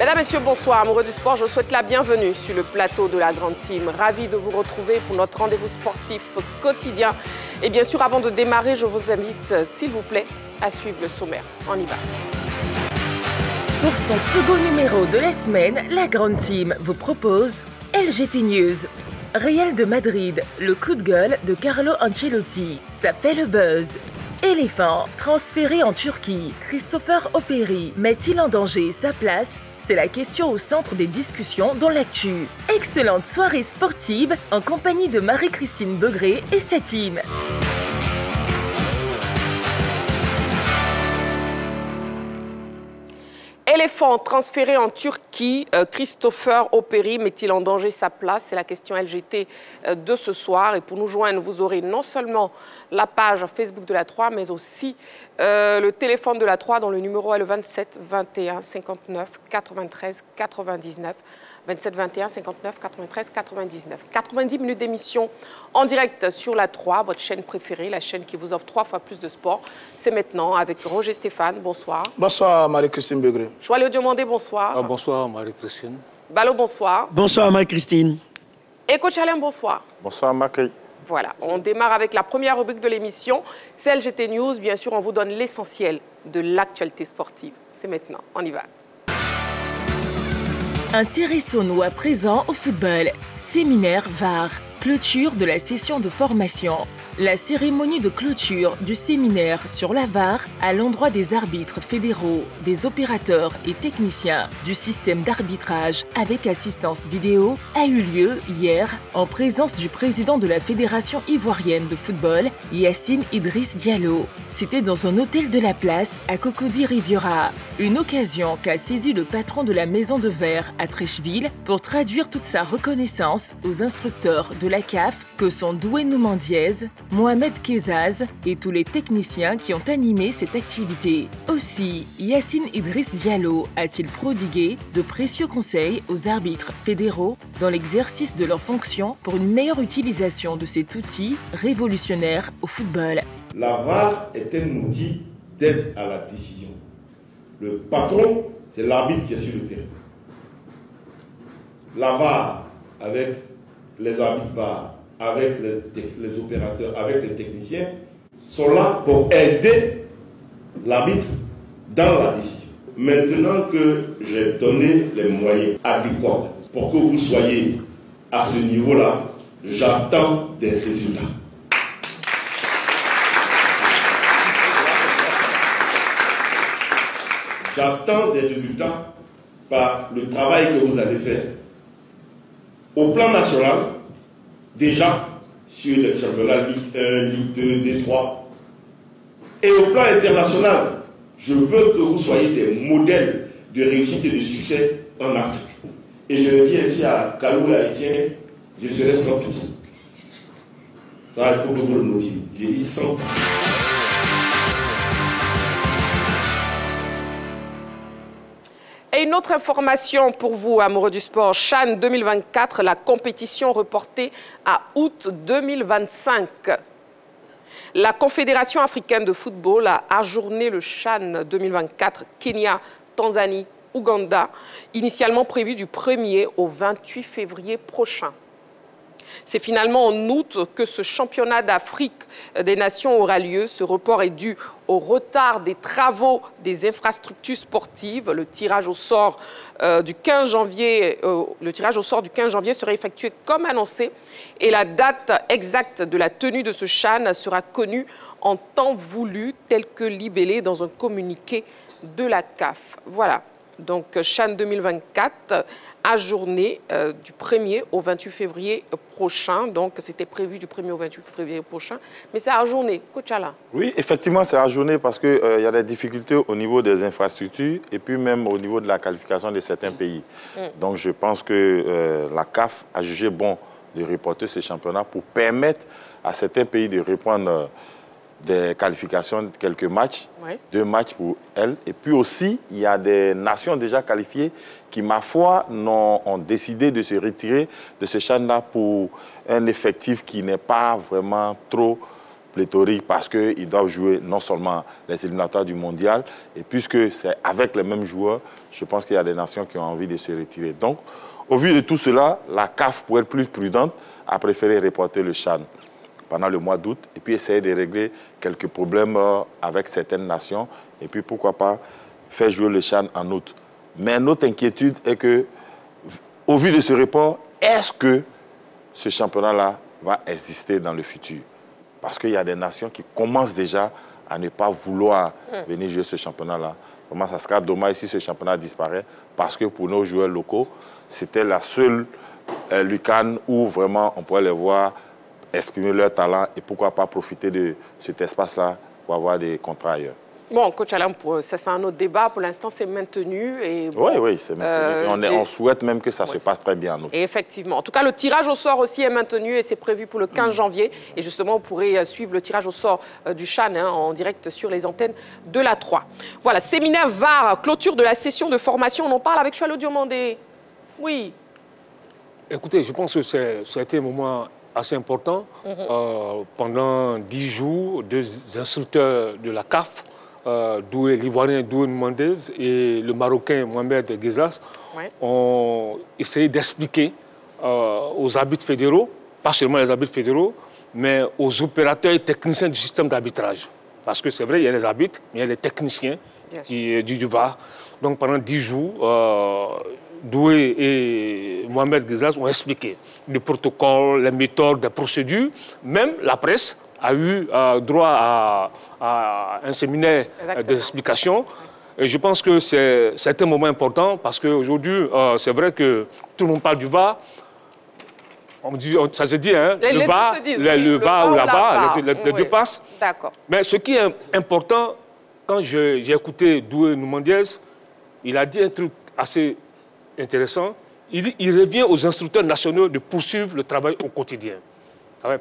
Mesdames, Messieurs, bonsoir. Amoureux du sport, je vous souhaite la bienvenue sur le plateau de la Grande Team. Ravi de vous retrouver pour notre rendez-vous sportif quotidien. Et bien sûr, avant de démarrer, je vous invite, s'il vous plaît, à suivre le sommaire. On y va. Pour son second numéro de la semaine, la Grande Team vous propose LGT News. Real de Madrid, le coup de gueule de Carlo Ancelotti. Ça fait le buzz. Éléphant, transféré en Turquie. Christopher Operi met-il en danger sa place? C'est la question au centre des discussions dans l'actu. Excellente soirée sportive en compagnie de Marie-Christine Begré et sa team. Éléphant transféré en Turquie, Christopher Operi met-il en danger sa place? C'est la question LGT de ce soir. Et pour nous joindre, vous aurez non seulement la page Facebook de la 3, mais aussi le téléphone de la 3 dont le numéro est le 27 21 59 93 99. 27 21 59 93 99. 90 minutes d'émission en direct sur la 3, votre chaîne préférée, la chaîne qui vous offre 3 fois plus de sport. C'est maintenant avec Roger Stéphane. Bonsoir. Bonsoir Marie-Christine Begré. Joël Diomandé, bonsoir. Bonsoir Marie-Christine. Ballot, bonsoir. Bonsoir Marie-Christine. Et Coach Alain, bonsoir. Bonsoir Macri. Voilà, on démarre avec la première rubrique de l'émission. C'est LGT News. Bien sûr, on vous donne l'essentiel de l'actualité sportive. C'est maintenant, on y va. Intéressons-nous à présent au football. Séminaire VAR, clôture de la session de formation. La cérémonie de clôture du séminaire sur la VAR à l'endroit des arbitres fédéraux, des opérateurs et techniciens du système d'arbitrage avec assistance vidéo a eu lieu hier en présence du président de la Fédération ivoirienne de football, Yacine Idriss Diallo. C'était dans un hôtel de la place à Cocody Riviera. Une occasion qu'a saisi le patron de la Maison de Verre à Treichville pour traduire toute sa reconnaissance aux instructeurs de la CAF que sont Doué Noumandiez, Mohamed Kezaz et tous les techniciens qui ont animé cette activité. Aussi, Yacine Idriss Diallo a-t-il prodigué de précieux conseils aux arbitres fédéraux dans l'exercice de leurs fonctions pour une meilleure utilisation de cet outil révolutionnaire au football. La VAR est un outil d'aide à la décision. Le patron, c'est l'arbitre qui est sur le terrain. La VAR, avec les arbitres VAR, avec les opérateurs, avec les techniciens, sont là pour aider l'arbitre dans la décision. Maintenant que j'ai donné les moyens adéquats pour que vous soyez à ce niveau-là, j'attends des résultats. J'attends des résultats par le travail que vous allez faire. Au plan national, déjà sur les championnats Ligue 1, Ligue 2, D3. Et au plan international, je veux que vous soyez des modèles de réussite et de succès en Afrique. Et je le dis ainsi à Kalou et à Etienne, je serai sans pitié. Ça, il faut que vous le notiez. J'ai dit sans pitié. Et une autre information pour vous, amoureux du sport. CHAN 2024, la compétition reportée à août 2025. La Confédération africaine de football a ajourné le CHAN 2024 Kenya, Tanzanie, Ouganda, initialement prévu du 1er au 28 février prochain. C'est finalement en août que ce championnat d'Afrique des Nations aura lieu. Ce report est dû au retard des travaux des infrastructures sportives. Le tirage au sort du 15 janvier sera effectué comme annoncé et la date exacte de la tenue de ce CHAN sera connue en temps voulu, tel que libellé dans un communiqué de la CAF. Voilà. Donc, CHAN 2024, ajourné du 1er au 28 février prochain. Donc, c'était prévu du 1er au 28 février prochain. Mais c'est ajourné. Coach Alain. Oui, effectivement, c'est ajourné parce qu'il y a des difficultés au niveau des infrastructures et puis même au niveau de la qualification de certains pays. Donc, je pense que la CAF a jugé bon de reporter ce championnat pour permettre à certains pays de reprendre des qualifications de quelques matchs, 2 matchs pour elles. Et puis aussi, il y a des nations déjà qualifiées qui, ma foi, ont décidé de se retirer de ce champ-là pour un effectif qui n'est pas vraiment trop pléthorique parce qu'ils doivent jouer non seulement les éliminatoires du mondial, et puisque c'est avec les mêmes joueurs, je pense qu'il y a des nations qui ont envie de se retirer. Donc, au vu de tout cela, la CAF, pour être plus prudente, a préféré reporter le CHAN pendant le mois d'août et puis essayer de régler quelques problèmes avec certaines nations et puis pourquoi pas faire jouer le CHAN en août. Mais notre inquiétude est que, au vu de ce report, est-ce que ce championnat-là va exister dans le futur? Parce qu'il y a des nations qui commencent déjà à ne pas vouloir venir jouer ce championnat-là. Vraiment, ça sera dommage si ce championnat disparaît parce que pour nos joueurs locaux, c'était la seule lucarne où vraiment on pourrait les voir exprimer leur talent et pourquoi pas profiter de cet espace-là pour avoir des contrats ailleurs. Bon, coach Alain, ça c'est un autre débat. Pour l'instant, c'est maintenu. Et bon, oui, c'est maintenu. On souhaite même que ça se passe très bien. Et effectivement. En tout cas, le tirage au sort aussi est maintenu et c'est prévu pour le 15 janvier. Et justement, vous pourrez suivre le tirage au sort du CHAN en direct sur les antennes de la 3. Voilà, séminaire VAR, clôture de la session de formation. On en parle avec Choalo Diomandé. Oui. Écoutez, je pense que ça a été un moment assez important. Pendant 10 jours, 2 instructeurs de la CAF, l'Ivoirien Doué Mendez et le Marocain Mohamed Ghezas, ont essayé d'expliquer aux arbitres fédéraux, pas seulement les arbitres fédéraux, mais aux opérateurs et techniciens du système d'arbitrage. Parce que c'est vrai, il y a les arbitres, mais il y a les techniciens du VAR. Donc pendant 10 jours, Doué et Mohamed Ghezas ont expliqué le protocole, les méthodes, les procédures. Même la presse a eu droit à un séminaire des explications. Et je pense que c'est un moment important parce qu'aujourd'hui, c'est vrai que tout le monde parle du VAR. Ça se dit, hein, le VAR ou la VAR, les deux passent. Mais ce qui est important, quand j'ai écouté Doué Mendez, il a dit un truc assez intéressant. Il dit qu'il revient aux instructeurs nationaux de poursuivre le travail au quotidien.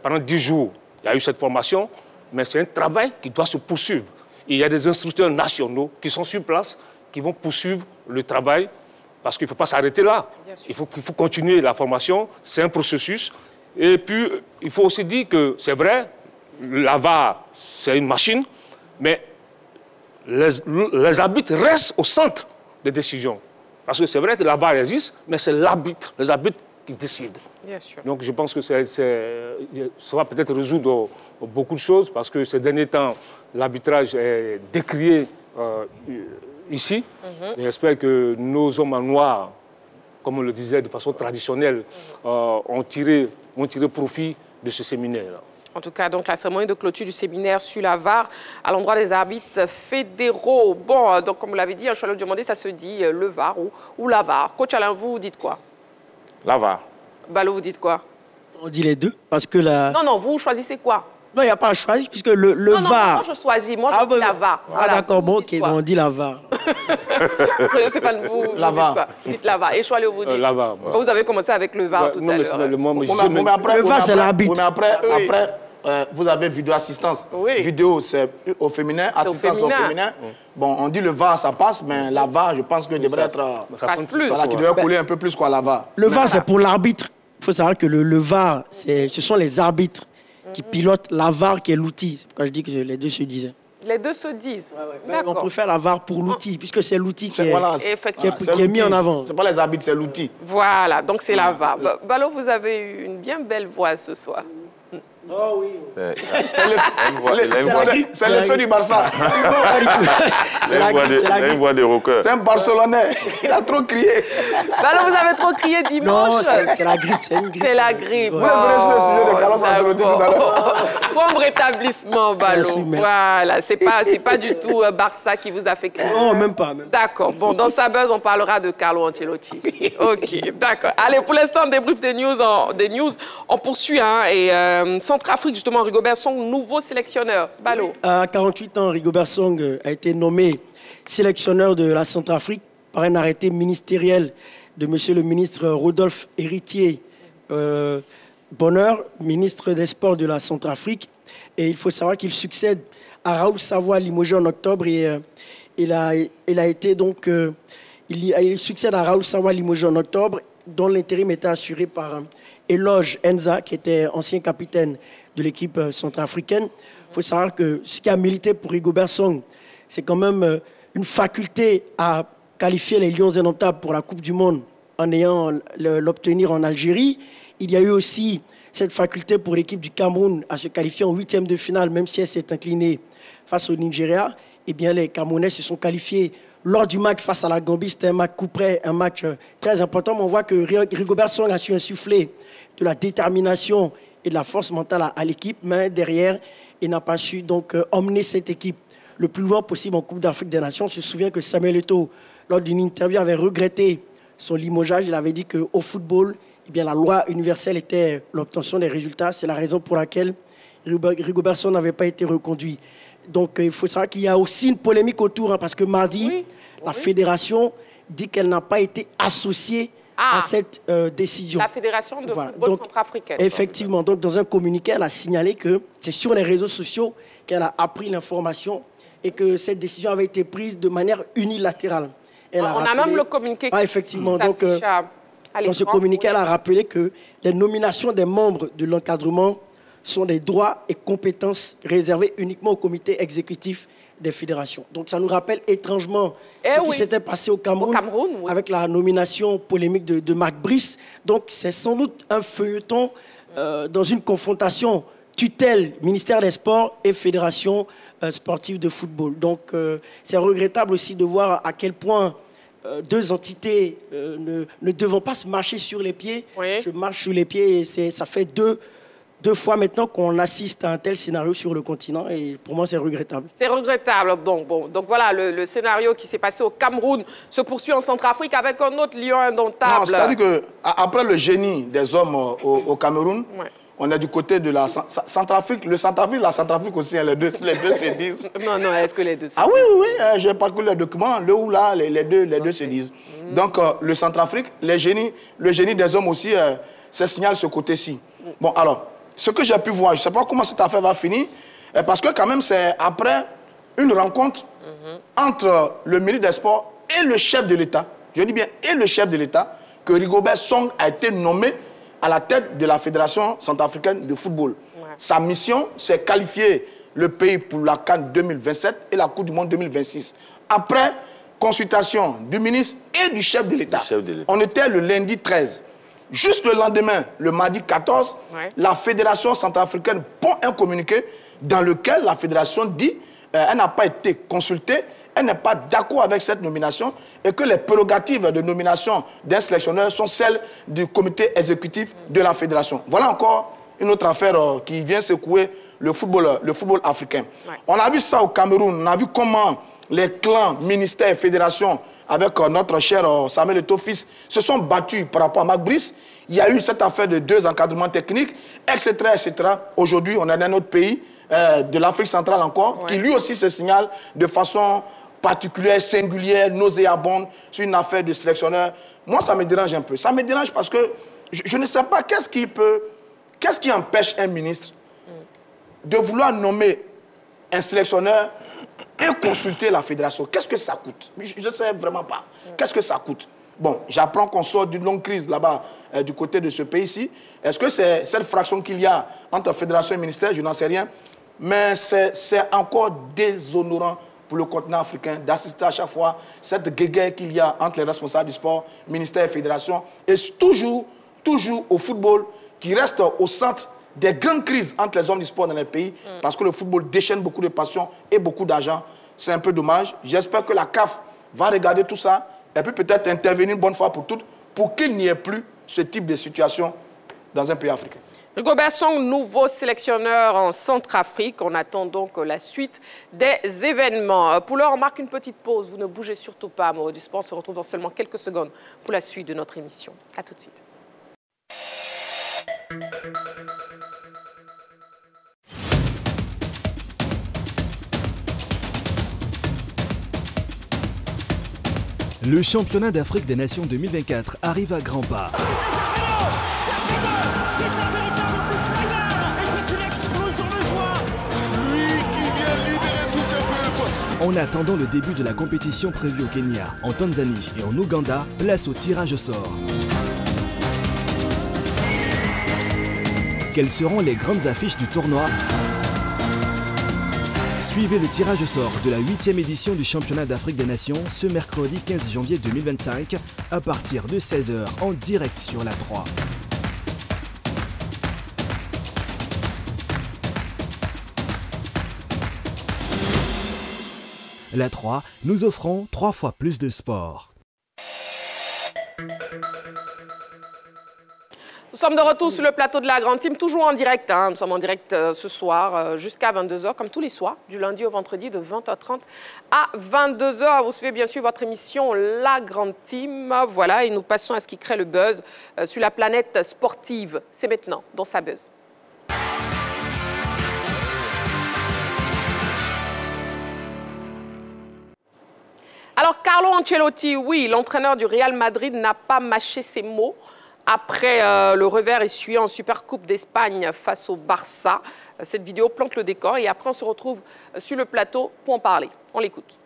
Pendant 10 jours, il y a eu cette formation, mais c'est un travail qui doit se poursuivre. Et il y a des instructeurs nationaux qui sont sur place, qui vont poursuivre le travail, parce qu'il ne faut pas s'arrêter là. Il faut continuer la formation, c'est un processus. Et puis, il faut aussi dire que c'est vrai, la VAR, c'est une machine, mais les arbitres restent au centre des décisions. Parce que c'est vrai que la VAR existe, mais c'est l'arbitre, les arbitres qui décident. Bien sûr. Donc je pense que ça va peut-être résoudre beaucoup de choses, parce que ces derniers temps, l'arbitrage est décrié ici. Et j'espère que nos hommes en noir, comme on le disait de façon traditionnelle, ont tiré profit de ce séminaire-là. En tout cas, donc, la cérémonie de clôture du séminaire sur la VAR à l'endroit des arbitres fédéraux. Bon, donc comme vous l'avez dit, Choalo Diomandé, ça se dit le VAR ou la VAR. Coach Alain, vous dites quoi? La VAR. Balo, vous dites quoi? On dit les deux, parce que la... Non, vous choisissez quoi? Non, il n'y a pas à choisir, puisque le VAR... Non, moi je choisis, moi je dis la VAR. Voilà. D'accord, bon, ok, on dit la VAR. Je ne sais pas, vous la VAR. Dites la VAR. Et Choalo, vous dites la VAR. Vous avez commencé avec le VAR tout à l'heure. Le VAR, c'est l'arbitre. Mais après, vous avez vidéo assistance. Vidéo, c'est au féminin, assistance au féminin. Bon, on dit le VAR, ça passe, mais la VAR, je pense que devrait être... Ça passe plus. Voilà, qui devrait couler un peu plus, quoi, la VAR. Le VAR, c'est pour l'arbitre. Il faut savoir que le VAR, ce sont les arbitres qui pilotent la VAR, qui est l'outil. C'est pourquoi je dis que les deux se disent. Les deux se disent. On préfère la VAR pour l'outil, puisque c'est l'outil qui est mis en avant. Ce n'est pas les arbitres, c'est l'outil. Voilà, donc c'est la VAR. Balo, vous avez eu une bien belle voix ce soir. Oh oui. C'est le feu du Barça. C'est une voix de rocker. C'est un Barcelonais. Il a trop crié. Balo, vous avez trop crié dimanche. Non, c'est la grippe. C'est une grippe. C'est la grippe. Vous avez sur le sujet de Carlos Ancelotti tout à l'heure. Prompt rétablissement, Balo. Merci. Voilà, c'est pas du tout Barça qui vous a fait crier. Non, même pas. D'accord. Bon, dans sa buzz, on parlera de Carlo Ancelotti. Ok, d'accord. Allez, pour l'instant, débrief des news. On poursuit. Et Centrafrique, justement, Rigobert Song, nouveau sélectionneur. Balo. À 48 ans, Rigobert Song a été nommé sélectionneur de la Centrafrique par un arrêté ministériel de monsieur le ministre Rodolphe Héritier Bonheur, ministre des Sports de la Centrafrique. Et il faut savoir qu'il succède à Raoul Savoie limogé en octobre. Et il succède à Raoul Savoie limogé en octobre, dont l'intérim était assuré par Eloge Enza, qui était ancien capitaine de l'équipe centrafricaine. Il faut savoir que ce qui a milité pour Rigobert Song, c'est quand même une faculté à qualifier les Lions indomptables pour la Coupe du Monde en ayant l'obtenir en Algérie. Il y a eu aussi cette faculté pour l'équipe du Cameroun à se qualifier en 8e de finale, même si elle s'est inclinée face au Nigeria. Eh bien, les Camerounais se sont qualifiés lors du match face à la Gambie. C'était un match coup près, un match très important. Mais on voit que Rigobert Song a su insuffler de la détermination et de la force mentale à l'équipe, mais derrière, il n'a pas su donc emmener cette équipe le plus loin possible en Coupe d'Afrique des Nations. On se souvient que Samuel Eto'o, lors d'une interview, avait regretté son limogeage. Il avait dit qu'au football, eh bien, la loi universelle était l'obtention des résultats. C'est la raison pour laquelle Rigobert Song n'avait pas été reconduit. Donc, il faut savoir qu'il y a aussi une polémique autour, hein, parce que mardi, la fédération dit qu'elle n'a pas été associée à cette décision. La fédération de football centrafricaine. Effectivement. Donc, dans un communiqué, elle a signalé que c'est sur les réseaux sociaux qu'elle a appris l'information et que cette décision avait été prise de manière unilatérale. On a même le communiqué qui effectivement. Donc, dans ce communiqué, elle a rappelé que les nominations des membres de l'encadrement sont des droits et compétences réservés uniquement au comité exécutif des fédérations. Donc ça nous rappelle étrangement ce qui s'était passé au Cameroun, avec la nomination polémique de Marc Brice. Donc c'est sans doute un feuilleton dans une confrontation tutelle ministère des Sports et fédération sportive de football. Donc c'est regrettable aussi de voir à quel point deux entités ne devront pas se marcher sur les pieds. Se marchent sur les pieds et ça fait deux fois maintenant qu'on assiste à un tel scénario sur le continent et pour moi c'est regrettable. C'est regrettable. Donc voilà, le scénario qui s'est passé au Cameroun se poursuit en Centrafrique avec un autre lion indomptable. C'est-à-dire qu'après le génie des hommes au Cameroun, on est du côté de la Centrafrique. La Centrafrique aussi, hein, les deux se disent. Non, est-ce que les deux se disent? Ah oui, j'ai parcouru les documents, le ou là, les deux se disent. Donc le Centrafrique, le génie des hommes aussi, ça signale ce côté-ci. Bon, alors, ce que j'ai pu voir, je ne sais pas comment cette affaire va finir, parce que quand même, c'est après une rencontre entre le ministre des Sports et le chef de l'État, je dis bien et le chef de l'État, que Rigobert Song a été nommé à la tête de la Fédération centrafricaine de football. Sa mission, c'est qualifier le pays pour la CAN 2027 et la Coupe du Monde 2026. Après consultation du ministre et du chef de l'État. On était le lundi 13. Juste le lendemain, le mardi 14, la Fédération centrafricaine pond un communiqué dans lequel la Fédération dit qu'elle n'a pas été consultée, elle n'est pas d'accord avec cette nomination et que les prérogatives de nomination d'un sélectionneur sont celles du comité exécutif de la Fédération. Voilà encore une autre affaire qui vient secouer le football africain. On a vu ça au Cameroun, on a vu comment les clans, ministères, fédérations, avec notre cher Samuel Eto'o fils, se sont battus par rapport à Marc Brice. Il y a eu cette affaire de 2 encadrements techniques, etc. etc. Aujourd'hui, on est dans un autre pays, de l'Afrique centrale encore, qui lui aussi se signale de façon particulière, singulière, nauséabonde, sur une affaire de sélectionneur. Moi, ça me dérange un peu. Ça me dérange parce que je ne sais pas qu'est-ce qui empêche un ministre de vouloir nommer un sélectionneur et consulter la fédération. Qu'est-ce que ça coûte? Je ne sais vraiment pas. Qu'est-ce que ça coûte? Bon, j'apprends qu'on sort d'une longue crise là-bas, du côté de ce pays-ci. Est-ce que c'est cette fraction qu'il y a entre fédération et ministère? Je n'en sais rien. Mais c'est encore déshonorant pour le continent africain d'assister à chaque fois cette guéguerre qu'il y a entre les responsables du sport, ministère et fédération, et toujours au football qui reste au centre des grandes crises entre les hommes du sport dans les pays, parce que le football déchaîne beaucoup de passion et beaucoup d'argent. C'est un peu dommage. J'espère que la CAF va regarder tout ça et puis peut-être intervenir une bonne fois pour toutes pour qu'il n'y ait plus ce type de situation dans un pays africain. Rigobert Song, nouveau sélectionneur en Centrafrique. On attend donc la suite des événements. Pour l'heure, on marque une petite pause. Vous ne bougez surtout pas, amoureux du sport. On se retrouve dans seulement quelques secondes pour la suite de notre émission. A tout de suite. Le championnat d'Afrique des Nations 2024 arrive à grands pas. En attendant le début de la compétition prévue au Kenya, en Tanzanie et en Ouganda, place au tirage au sort. Quelles seront les grandes affiches du tournoi? Suivez le tirage au sort de la 8e édition du Championnat d'Afrique des Nations ce mercredi 15 janvier 2025 à partir de 16 h en direct sur la 3. La 3, nous offrons 3 fois plus de sport. Nous sommes de retour sur le plateau de la Grande Team, toujours en direct. Nous sommes en direct ce soir jusqu'à 22 h, comme tous les soirs, du lundi au vendredi, de 20 h 30 à 22 h. Vous suivez bien sûr votre émission La Grande Team. Voilà, et nous passons à ce qui crée le buzz sur la planète sportive. C'est maintenant dans sa buzz. Alors, Carlo Ancelotti, oui, l'entraîneur du Real Madrid n'a pas mâché ses mots après le revers essuyé en Supercoupe d'Espagne face au Barça. Cette vidéo plante le décor et après on se retrouve sur le plateau pour en parler. On l'écoute.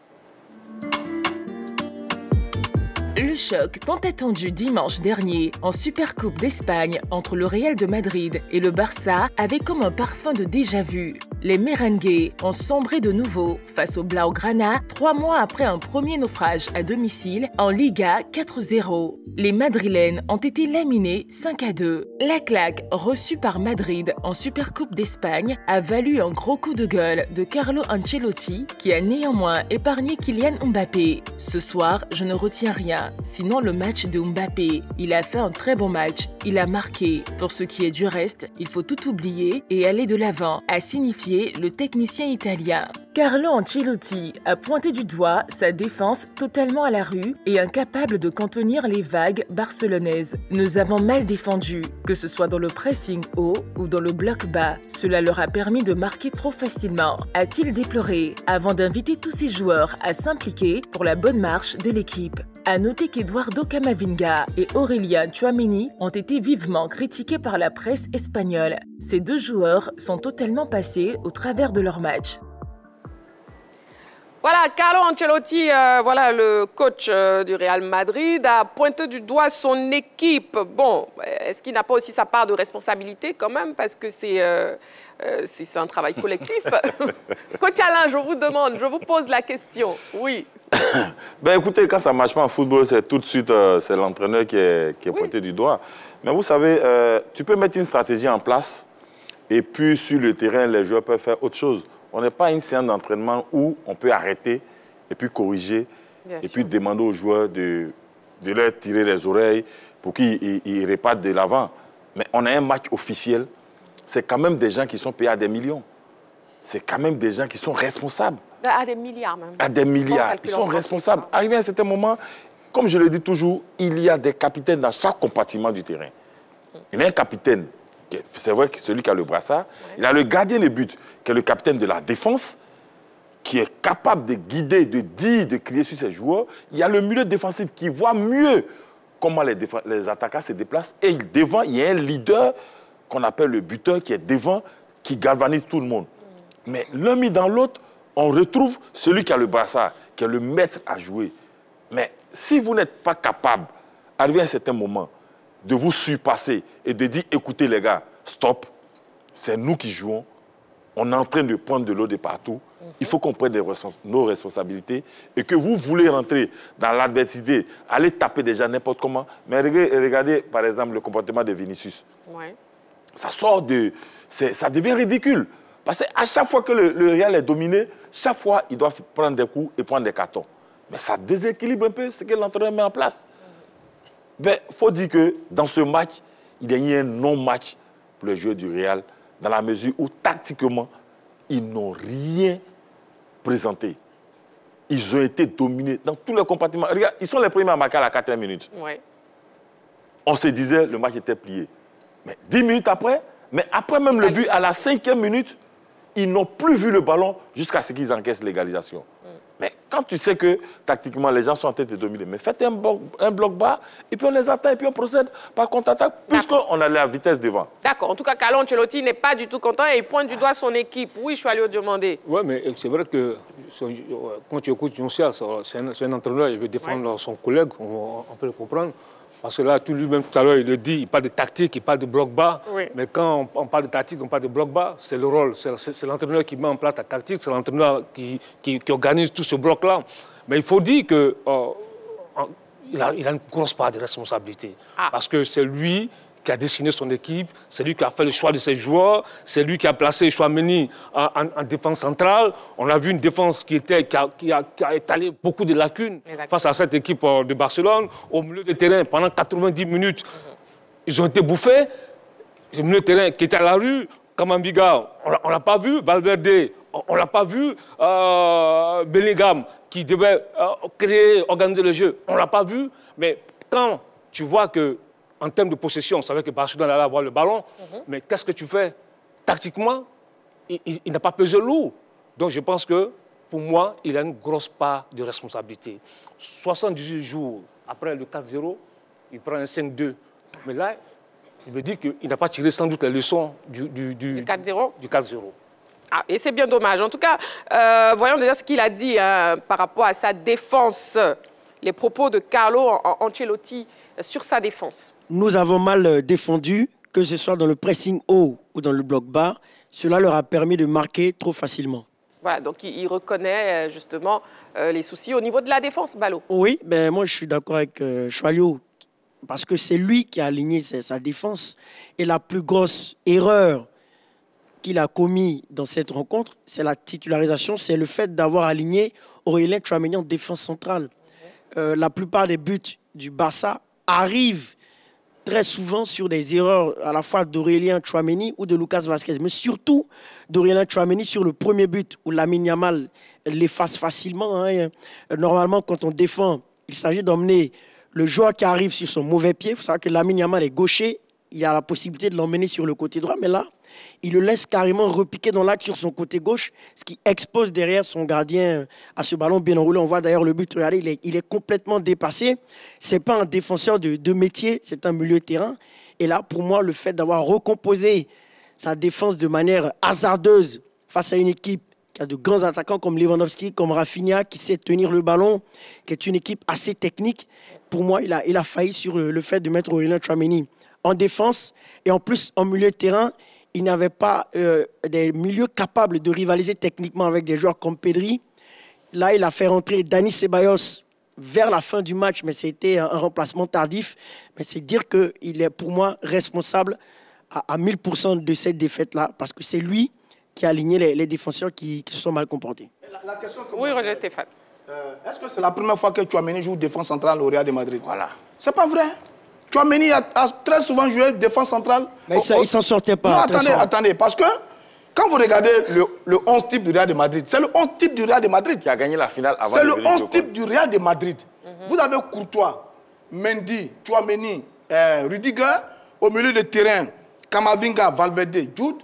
Le choc tant attendu dimanche dernier en Supercoupe d'Espagne entre le Real de Madrid et le Barça avait comme un parfum de déjà-vu. Les merengues ont sombré de nouveau face au Blaugrana 3 mois après un premier naufrage à domicile en Liga 4-0. Les Madrilènes ont été laminés 5-2. La claque reçue par Madrid en Supercoupe d'Espagne a valu un gros coup de gueule de Carlo Ancelotti qui a néanmoins épargné Kylian Mbappé. Ce soir, je ne retiens rien. Sinon le match de Mbappé. Il a fait un très bon match, il a marqué. Pour ce qui est du reste, il faut tout oublier et aller de l'avant, a signifié le technicien italien. Carlo Ancelotti a pointé du doigt sa défense totalement à la rue et incapable de contenir les vagues barcelonaises. Nous avons mal défendu, que ce soit dans le pressing haut ou dans le bloc bas. Cela leur a permis de marquer trop facilement, a-t-il déploré, avant d'inviter tous ses joueurs à s'impliquer pour la bonne marche de l'équipe. À noter qu'Eduardo Camavinga et Aurélien Tchouaméni ont été vivement critiqués par la presse espagnole. Ces deux joueurs sont totalement passés au travers de leur match. Voilà, Carlo Ancelotti, voilà le coach du Real Madrid, a pointé du doigt son équipe. Bon, est-ce qu'il n'a pas aussi sa part de responsabilité quand même, parce que c'est un travail collectif. Coach Alain, je vous demande, je vous pose la question. Oui. Ben écoutez, quand ça ne marche pas en football, c'est tout de suite c'est l'entraîneur qui est pointé du doigt. Mais vous savez, tu peux mettre une stratégie en place et puis sur le terrain, les joueurs peuvent faire autre chose. On n'est pas une séance d'entraînement où on peut arrêter et puis corriger et puis demander aux joueurs de leur tirer les oreilles pour qu'ils repartent de l'avant. Mais on a un match officiel. C'est quand même des gens qui sont payés à des millions. C'est quand même des gens qui sont responsables. À des milliards même. À des milliards. Ils sont responsables. Arrivé à un certain moment, comme je le dis toujours, il y a des capitaines dans chaque compartiment du terrain. Il y a un capitaine, c'est vrai que celui qui a le brassard. Il a le gardien de but, qui est le capitaine de la défense, qui est capable de guider, de dire, de crier sur ses joueurs. Il y a le milieu défensif qui voit mieux comment les attaquants se déplacent. Et devant, il y a un leader qu'on appelle le buteur qui est devant, qui galvanise tout le monde. Mais l'un mis dans l'autre, on retrouve celui qui a le brassard, qui est le maître à jouer. Mais si vous n'êtes pas capable, arrivé à un certain moment, de vous surpasser et de dire, écoutez les gars, stop, c'est nous qui jouons, on est en train de prendre de l'eau de partout, il faut qu'on prenne nos responsabilités et que vous voulez rentrer dans l'adversité, aller taper déjà n'importe comment. Mais regardez, par exemple, le comportement de Vinicius. Ouais. Ça sort de... Ça devient ridicule. Parce qu'à chaque fois que le Real est dominé, chaque fois, ils doivent prendre des coups et prendre des cartons. Mais ça déséquilibre un peu ce que l'entraîneur met en place. Il faut dire que dans ce match, il y a eu un non-match pour les joueurs du Real, dans la mesure où, tactiquement, ils n'ont rien présenté. Ils ont été dominés dans tous les compartiments. Regarde, ils sont les premiers à marquer à la 4e minute. Ouais. On se disait le match était plié. Mais 10 minutes après, mais après même le but, à la 5e minute, ils n'ont plus vu le ballon jusqu'à ce qu'ils encaissent l'égalisation. Mais quand tu sais que, tactiquement, les gens sont en train de dominer, mais faites un bloc bas, et puis on les attend, et puis on procède par contre-attaque, puisqu'on a la vitesse devant. D'accord. En tout cas, Carlo Ancelotti n'est pas du tout content et il pointe du doigt son équipe. Oui, je suis allé au demander. Oui, mais c'est vrai que quand tu écoutes Yoncia, c'est un entraîneur, il veut défendre son collègue, on peut le comprendre. Parce que là, lui-même tout à l'heure, il le dit, il parle de tactique, il parle de bloc bas. Oui. Mais quand on parle de tactique, on parle de bloc bas, c'est le rôle. C'est l'entraîneur qui met en place la tactique, c'est l'entraîneur qui organise tout ce bloc-là. Mais il faut dire que il a une grosse part de responsabilité. Parce que c'est lui qui a dessiné son équipe, c'est lui qui a fait le choix de ses joueurs, c'est lui qui a placé Chouameni en défense centrale. On a vu une défense qui a étalé beaucoup de lacunes face à cette équipe de Barcelone. Au milieu de terrain, pendant 90 minutes, ils ont été bouffés. Le milieu de terrain qui était à la rue, Kamambiga, on ne l'a pas vu. Valverde, on ne l'a pas vu. Bellingham, qui devait créer, organiser le jeu, on ne l'a pas vu. Mais quand tu vois que en termes de possession, on savait que Barcelone allait avoir le ballon, mais qu'est-ce que tu fais? Tactiquement, il n'a pas pesé lourd. Donc je pense que, pour moi, il a une grosse part de responsabilité. 78 jours après le 4-0, il prend un 5-2. Mais là, il me dit qu'il n'a pas tiré sans doute les leçons du 4-0. Ah, et c'est bien dommage. En tout cas, voyons déjà ce qu'il a dit par rapport à sa défense. Les propos de Carlo Ancelotti sur sa défense. Nous avons mal défendu, que ce soit dans le pressing haut ou dans le bloc bas. Cela leur a permis de marquer trop facilement. Voilà, donc il reconnaît justement les soucis au niveau de la défense, Balo. Oui, ben moi je suis d'accord avec Choalio, parce que c'est lui qui a aligné sa défense. Et la plus grosse erreur qu'il a commis dans cette rencontre, c'est la titularisation, c'est le fait d'avoir aligné Aurélien Tchouaméni en défense centrale. La plupart des buts du Barça arrivent très souvent sur des erreurs à la fois d'Aurélien Tchouaméni ou de Lucas Vazquez, mais surtout d'Aurélien Tchouaméni sur le premier but où Lamine Yamal l'efface facilement. Normalement, quand on défend, il s'agit d'emmener le joueur qui arrive sur son mauvais pied. Il faut savoir que Lamine Yamal est gaucher, il a la possibilité de l'emmener sur le côté droit, mais là, il le laisse carrément repiquer dans l'axe sur son côté gauche, ce qui expose derrière son gardien à ce ballon bien enroulé. On voit d'ailleurs le but, regardez, il est complètement dépassé. Ce n'est pas un défenseur de métier, c'est un milieu de terrain. Et là, pour moi, le fait d'avoir recomposé sa défense de manière hasardeuse face à une équipe qui a de grands attaquants comme Lewandowski, comme Rafinha, qui sait tenir le ballon, qui est une équipe assez technique, pour moi, il a failli sur le fait de mettre Aurélien Tchouaméni en défense. Et en plus, en milieu de terrain, il n'avait pas des milieux capables de rivaliser techniquement avec des joueurs comme Pedri. Là, il a fait rentrer Dani Ceballos vers la fin du match, mais c'était un remplacement tardif. Mais c'est dire qu'il est pour moi responsable à 1000% de cette défaite-là, parce que c'est lui qui a aligné les défenseurs qui se sont mal comportés. La question oui, Roger Stéphane. Est-ce que c'est la première fois que Tchouaméni joue défense centrale au Real de Madrid? Voilà. C'est pas vrai. Tchouaméni a très souvent joué défense centrale. Mais il ne s'en sortait pas. Non, attendez, parce que quand vous regardez le 11 type du Real de Madrid, c'est le 11 type du Real de Madrid. Qui a gagné la finale avant. C'est le 11 type du Real de Madrid. Vous avez Courtois, Mendy, Tchouaméni, Rudiger, au milieu de terrain, Camavinga, Valverde, Jude,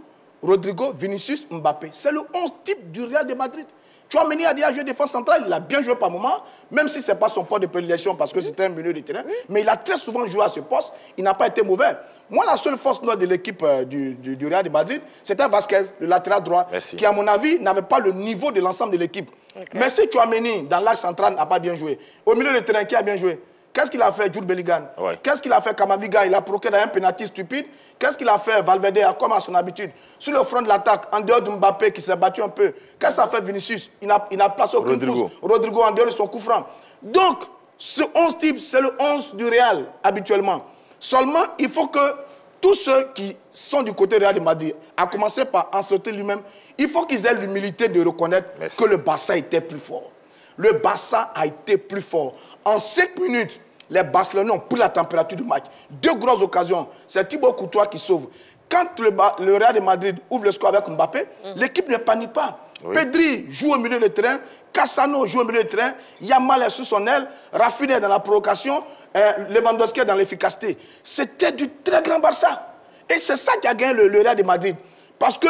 Rodrigo, Vinicius, Mbappé. C'est le 11 type du Real de Madrid. Tchouaméni a déjà joué défense centrale, il a bien joué par moment, même si ce n'est pas son poste de prédilection parce que c'était un milieu de terrain, mais il a très souvent joué à ce poste, il n'a pas été mauvais. Moi, la seule force noire de l'équipe du Real de Madrid, c'était Vazquez, le latéral droit, qui à mon avis n'avait pas le niveau de l'ensemble de l'équipe. Mais si Tchouaméni, dans l'axe central, n'a pas bien joué, au milieu de terrain, qui a bien joué? Qu'est-ce qu'il a fait, Jude Bellingham? Qu'est-ce qu'il a fait, Camavinga? Il a provoqué un penalty stupide. Qu'est-ce qu'il a fait, Valverde, comme à son habitude? Sur le front de l'attaque, en dehors de Mbappé qui s'est battu un peu, qu'est-ce qu'il a fait, Vinicius? Il n'a placé aucune fausse. Rodrigo en dehors de son coup franc. Donc, ce 11 type, c'est le 11 du Real, habituellement. Seulement, il faut que tous ceux qui sont du côté Real de Madrid, à commencer par Ancelotti lui-même, il faut qu'ils aient l'humilité de reconnaître que le Barça était plus fort. Le Barça a été plus fort. En 5 minutes, les Barcelonais ont pris la température du match. 2 grosses occasions. C'est Thibaut Courtois qui sauve. Quand le Real de Madrid ouvre le score avec Mbappé, l'équipe ne panique pas. Pedri joue au milieu de terrain, Cassano joue au milieu de terrain, Yamal est sous son aile, Rafinha est dans la provocation, Lewandowski est dans l'efficacité. C'était du très grand Barça. Et c'est ça qui a gagné le Real de Madrid. Parce que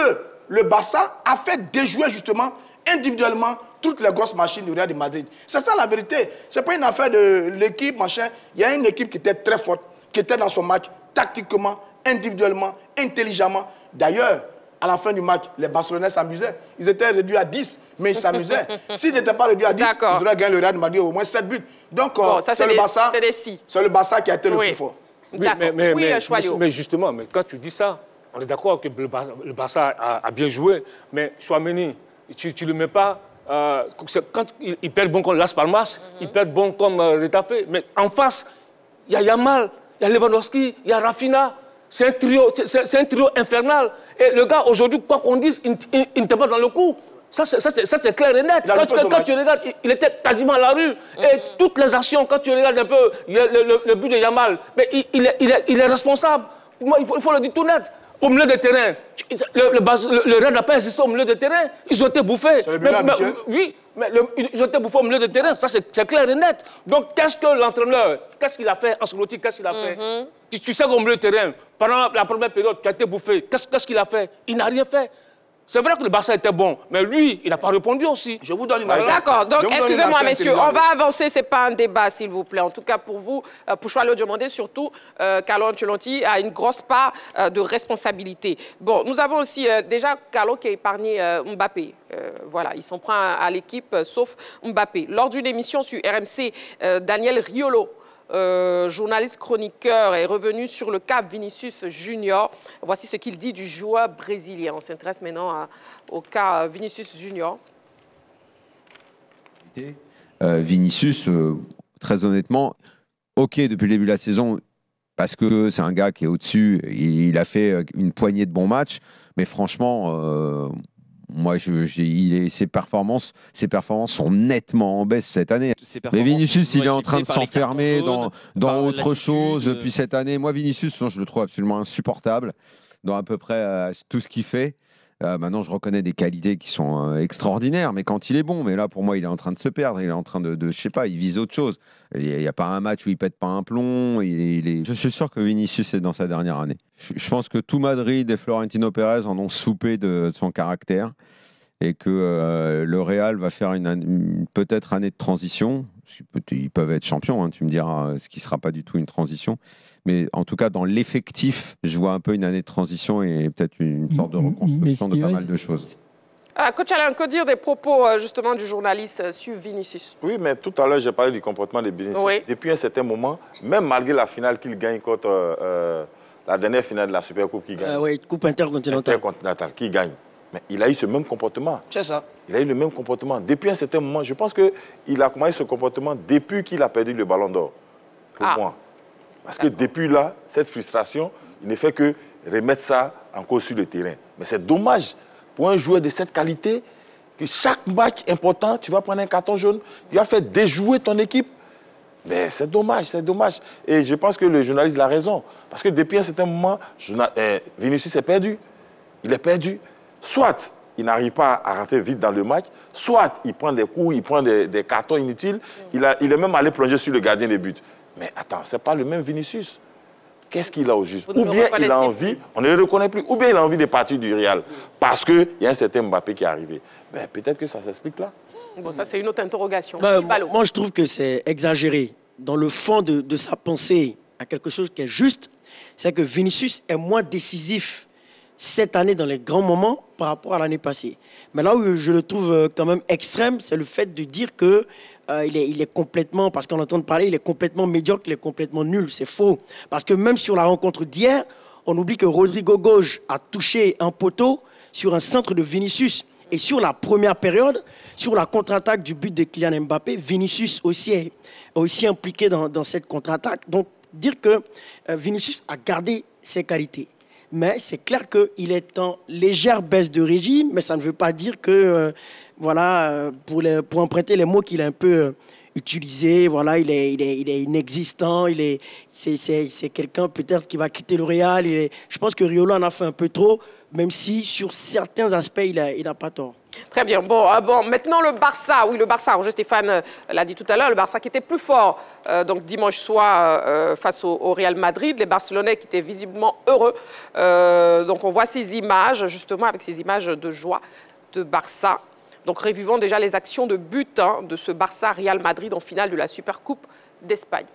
le Barça a fait déjouer justement individuellement toutes les grosses machines du Real de Madrid. C'est ça la vérité. Ce n'est pas une affaire de l'équipe, machin. Il y a une équipe qui était très forte, qui était dans son match, tactiquement, individuellement, intelligemment. D'ailleurs, à la fin du match, les Barcelonais s'amusaient. Ils étaient réduits à 10, mais ils s'amusaient. S'ils n'étaient pas réduits à 10, ils auraient gagné le Real Madrid au moins 7 buts. Donc, bon, c'est le Barça. C'est le Barça qui a été le plus fort. Oui, mais justement, quand tu dis ça, on est d'accord que le Barça a bien joué, mais Tchouaméni, tu ne le mets pas. Quand il perd bon comme Las Palmas, il perd bon comme Retafe, mais en face, il y a Yamal, il y a Lewandowski, il y a Rafinha. C'est un trio infernal. Et le gars, aujourd'hui, quoi qu'on dise, il n'était pas dans le coup. Ça, c'est clair et net. Quand tu regardes, il était quasiment à la rue. Et toutes les actions, quand tu regardes un peu le but de Yamal, mais il est responsable. Il faut le dire tout net. Au milieu de terrain, le Real n'a pas existé au milieu de terrain. Ils ont été bouffés. Oui, mais ils ont été bouffés au milieu de terrain. Ça, c'est clair et net. Donc, qu'est-ce que l'entraîneur, qu'est-ce qu'il a fait, Ancelotti, qu'est-ce qu'il a fait? Tu sais qu'au milieu de terrain, pendant la première période, tu as été bouffé. Qu'est-ce qu'il a fait? Il n'a rien fait. C'est vrai que le Barça était bon, mais lui, il n'a pas répondu aussi. Je vous donne une action. D'accord, donc excusez-moi, messieurs, on va avancer, ce n'est pas un débat, s'il vous plaît. En tout cas, pour vous, pour Choualo Diomandé, surtout, Carlo Ancelotti a une grosse part de responsabilité. Bon, nous avons aussi déjà Carlo qui a épargné Mbappé. Voilà, il s'en prend à l'équipe, sauf Mbappé. Lors d'une émission sur RMC, Daniel Riolo, journaliste chroniqueur, est revenu sur le cas Vinicius Junior. Voici ce qu'il dit du joueur brésilien. On s'intéresse maintenant au cas Vinicius Junior. Vinicius, très honnêtement, ok depuis le début de la saison, parce que c'est un gars qui est au-dessus, il a fait une poignée de bons matchs, mais franchement... moi, ses performances sont nettement en baisse cette année. Mais Vinicius, il est en train de s'enfermer dans autre chose depuis cette année. Moi, Vinicius, je le trouve absolument insupportable dans à peu près tout ce qu'il fait. Maintenant, je reconnais des qualités qui sont extraordinaires, mais quand il est bon, mais là, pour moi, il est en train de se perdre. Il est en train je sais pas, il vise autre chose. Il n'y a pas un match où il pète pas un plomb. Je suis sûr que Vinicius est dans sa dernière année. Je pense que tout Madrid et Florentino Pérez en ont soupé de son caractère et que le Real va faire une peut-être année de transition. Ils peuvent être champions, hein, tu me diras, ce qui ne sera pas du tout une transition. Mais en tout cas, dans l'effectif, je vois un peu une année de transition et peut-être une sorte de reconstruction de pas mal de choses. Alors, coach Alain, que dire des propos justement du journaliste sur Vinicius? Oui, mais tout à l'heure, j'ai parlé du comportement de Vinicius. Oui. Depuis un certain moment, même malgré la finale qu'il gagne contre la dernière finale de la Supercoupe qu'il gagne. Oui, Coupe intercontinentale. Intercontinentale, qu'il gagne. Mais il a eu ce même comportement. C'est ça. Il a eu le même comportement. Depuis un certain moment, je pense qu'il a commencé ce comportement depuis qu'il a perdu le Ballon d'Or. Pour moi. Parce que depuis là, cette frustration, il ne fait que remettre ça en cause sur le terrain. Mais c'est dommage pour un joueur de cette qualité que chaque match important, tu vas prendre un carton jaune, tu vas faire déjouer ton équipe. Mais c'est dommage, c'est dommage. Et je pense que le journaliste a raison. Parce que depuis un certain moment, Vinicius est perdu. Il est perdu. Soit il n'arrive pas à rentrer vite dans le match, soit il prend des coups, il prend des cartons inutiles. Il est même allé plonger sur le gardien de but. Mais attends, ce n'est pas le même Vinicius. Qu'est-ce qu'il a au juste? Ou bien il a envie, on ne le reconnaît plus, ou bien il a envie de partir du Real. Parce qu'il y a un certain Mbappé qui est arrivé. Ben, peut-être que ça s'explique là. Bon, ça, c'est une autre interrogation. Moi, je trouve que c'est exagéré. Dans le fond de sa pensée, à quelque chose qui est juste, c'est que Vinicius est moins décisif cette année dans les grands moments par rapport à l'année passée. Mais là où je le trouve quand même extrême, c'est le fait de dire que il est complètement, parce qu'on entend parler, il est complètement médiocre, il est complètement nul. C'est faux. Parce que même sur la rencontre d'hier, on oublie que Rodrigo Gauche a touché un poteau sur un centre de Vinicius. Et sur la première période, sur la contre-attaque du but de Kylian Mbappé, Vinicius aussi est aussi impliqué dans cette contre-attaque. Donc, dire que Vinicius a gardé ses qualités. Mais c'est clair qu'il est en légère baisse de régime, mais ça ne veut pas dire que, voilà, pour emprunter les mots qu'il a un peu utilisés, voilà, il est inexistant, c'est quelqu'un peut-être qui va quitter le Real. Je pense que Riolo en a fait un peu trop, même si sur certains aspects, il n'a pas tort. Très bien. Bon, maintenant le Barça. Oui, le Barça. Roger Stéphane l'a dit tout à l'heure, le Barça qui était plus fort donc dimanche soir face au Real Madrid. Les Barcelonais qui étaient visiblement heureux. Donc on voit ces images, justement, avec ces images de joie de Barça. Donc révivons déjà les actions de but de ce Barça-Real Madrid en finale de la Supercoupe d'Espagne.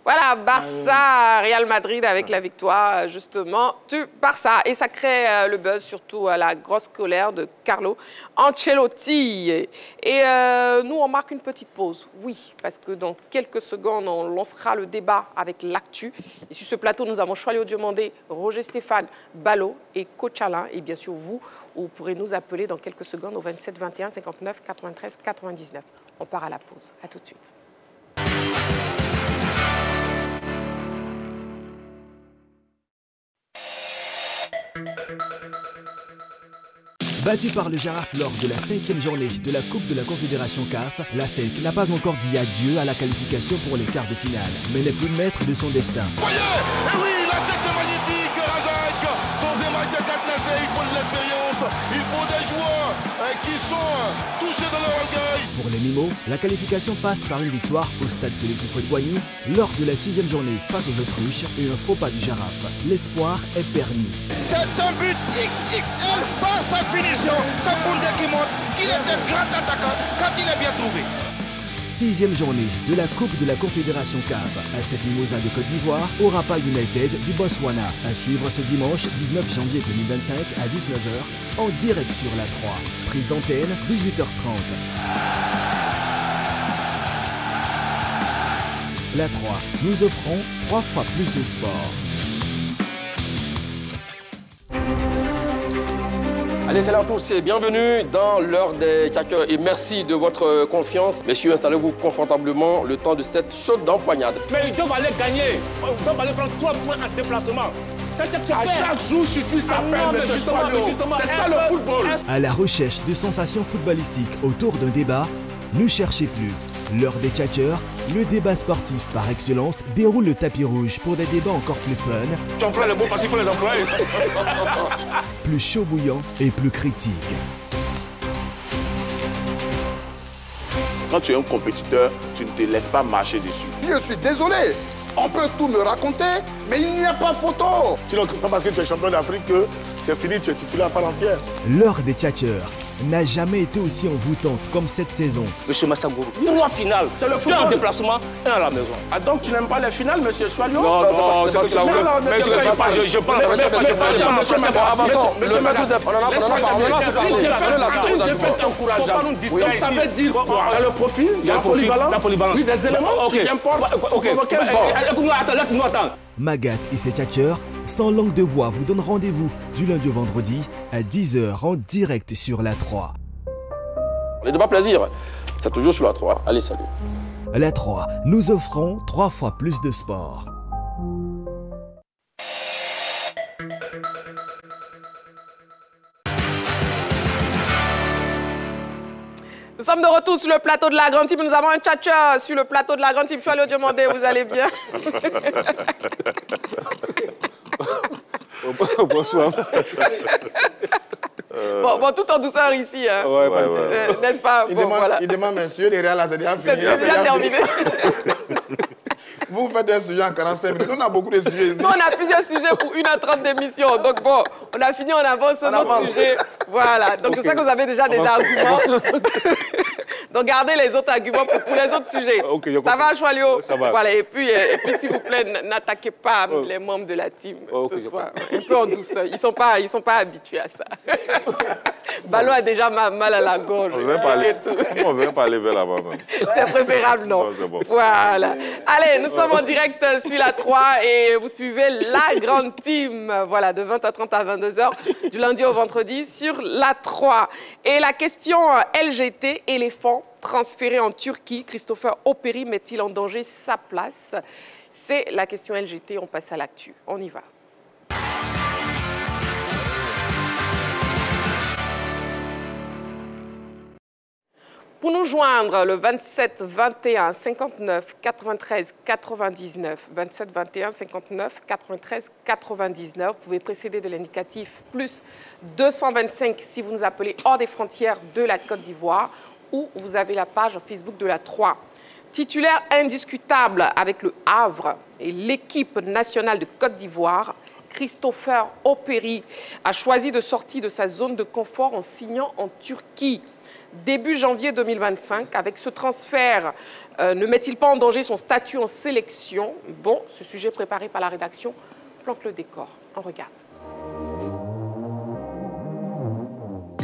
Voilà, Barça, Real Madrid avec la victoire, justement, du Barça. Et ça crée le buzz, surtout la grosse colère de Carlo Ancelotti. Et nous, on marque une petite pause. Oui, parce que dans quelques secondes, on lancera le débat avec l'actu. Et sur ce plateau, nous avons Choalio Diomandé, Roger Stéphane, Ballot et Coach Alain. Et bien sûr, vous pourrez nous appeler dans quelques secondes au 27 21 59 93 99. On part à la pause. À tout de suite. Battu par le Giraffe lors de la 5e journée de la Coupe de la Confédération CAF, la SEC n'a pas encore dit adieu à la qualification pour les quarts de finale, mais n'est plus maître de son destin. Voyez, et oui, la tête est magnifique, Razak. Benzema était cadenassé, il faut de l'expérience, il faut des joueurs qui sont touchés dans leur orgueil. Pour les Mimos, la qualification passe par une victoire au stade Félix Houphouët-Boigny lors de la 6e journée face aux Autruches et un faux pas du Giraffe. L'espoir est permis. C'est un but XXL par sa finition. Tapoundé qui montre qu'il est un grand attaquant quand il est bien trouvé. 6e journée de la Coupe de la Confédération CAF. À cette Mimosa de Côte d'Ivoire, au Rapa United du Botswana. À suivre ce dimanche 19 janvier 2025 à 19h en direct sur la 3. Prise d'antenne 18h30. La 3, nous offrons 3 fois plus de sport. Allez, c'est là tous et bienvenue dans l'heure des tchatcheurs et merci de votre confiance. Messieurs, installez-vous confortablement le temps de cette chaude d'empoignade. Mais ils doivent aller gagner. Ils doivent aller prendre 3 points en déplacement. À chaque jour suffit sa peine, monsieur Choalio. C'est ça le football. À la recherche de sensations footballistiques autour d'un débat, ne cherchez plus. L'heure des tchatcheurs, le débat sportif par excellence, déroule le tapis rouge pour des débats encore plus fun. Tu emploies le mot parce qu'il faut les employer. Plus chaud bouillant et plus critique. Quand tu es un compétiteur, tu ne te laisses pas marcher dessus. Je suis désolé. On peut tout me raconter, mais il n'y a pas photo. Sinon, parce que tu es champion d'Afrique, que c'est fini, tu es titulaire à part entière. L'heure des tchatcheurs n'a jamais été aussi envoûtante comme cette saison. Monsieur Massagourou, le roi final, c'est le football en déplacement et à la maison. Ah donc tu n'aimes pas les finales, monsieur Choalio? Non, non, c'est parce que mais je pense donc ça veut dire quoi? Le profil, la polyvalence, oui, des éléments qui importent pour provoquer le bord. Laisse-nous attendre. Magat et ses tchatcheurs, sans langue de bois, vous donnent rendez-vous du lundi au vendredi à 10h en direct sur la 3. Les débats plaisir, c'est toujours sur la 3. Allez, salut. À la 3, nous offrons 3 fois plus de sport. Nous sommes de retour sur le plateau de la Grande Team. Nous avons un tchatcheur sur le plateau de la Grande Team. Choalio Diomandé, vous allez bien? Bonsoir. Bon, tout en douceur ici. Hein. Ouais. N'est-ce pas? Il demande, monsieur, les Real, c'est déjà fini. C'est déjà terminé. Vous faites un sujet en 45 minutes. Nous, on a beaucoup de sujets ici. Nous, on a plusieurs sujets pour 1h30 d'émission. Donc bon, on a fini, on avance sur notre sujet. Voilà. Donc je sais que vous avez déjà des arguments. Donc gardez les autres arguments pour les autres sujets. Ça va, Choalio? Ça va. Voilà. Et puis s'il vous plaît, n'attaquez pas les membres de la team ce soir. Un peu en douceur. Ils sont pas habitués à ça. Ballot a déjà mal à la gorge. On ne veut pas aller vers là-bas. C'est préférable, non? Bon. Voilà. Allez, nous sommes en direct sur la 3 et vous suivez la Grande Team. Voilà, de 20h30 à 22h, du lundi au vendredi sur la 3. Et la question LGT, éléphant transféré en Turquie, Christopher Operi met-il en danger sa place? C'est la question LGT, on passe à l'actu. On y va. Pour nous joindre, le 27 21 59 93 99, 27 21 59 93 99, vous pouvez précéder de l'indicatif plus 225 si vous nous appelez hors des frontières de la Côte d'Ivoire ou vous avez la page Facebook de la 3. Titulaire indiscutable avec le Havre et l'équipe nationale de Côte d'Ivoire, Christopher Operi a choisi de sortir de sa zone de confort en signant en Turquie. début janvier 2025. Avec ce transfert, ne met-il pas en danger son statut en sélection? Bon, ce sujet préparé par la rédaction plante le décor. On regarde.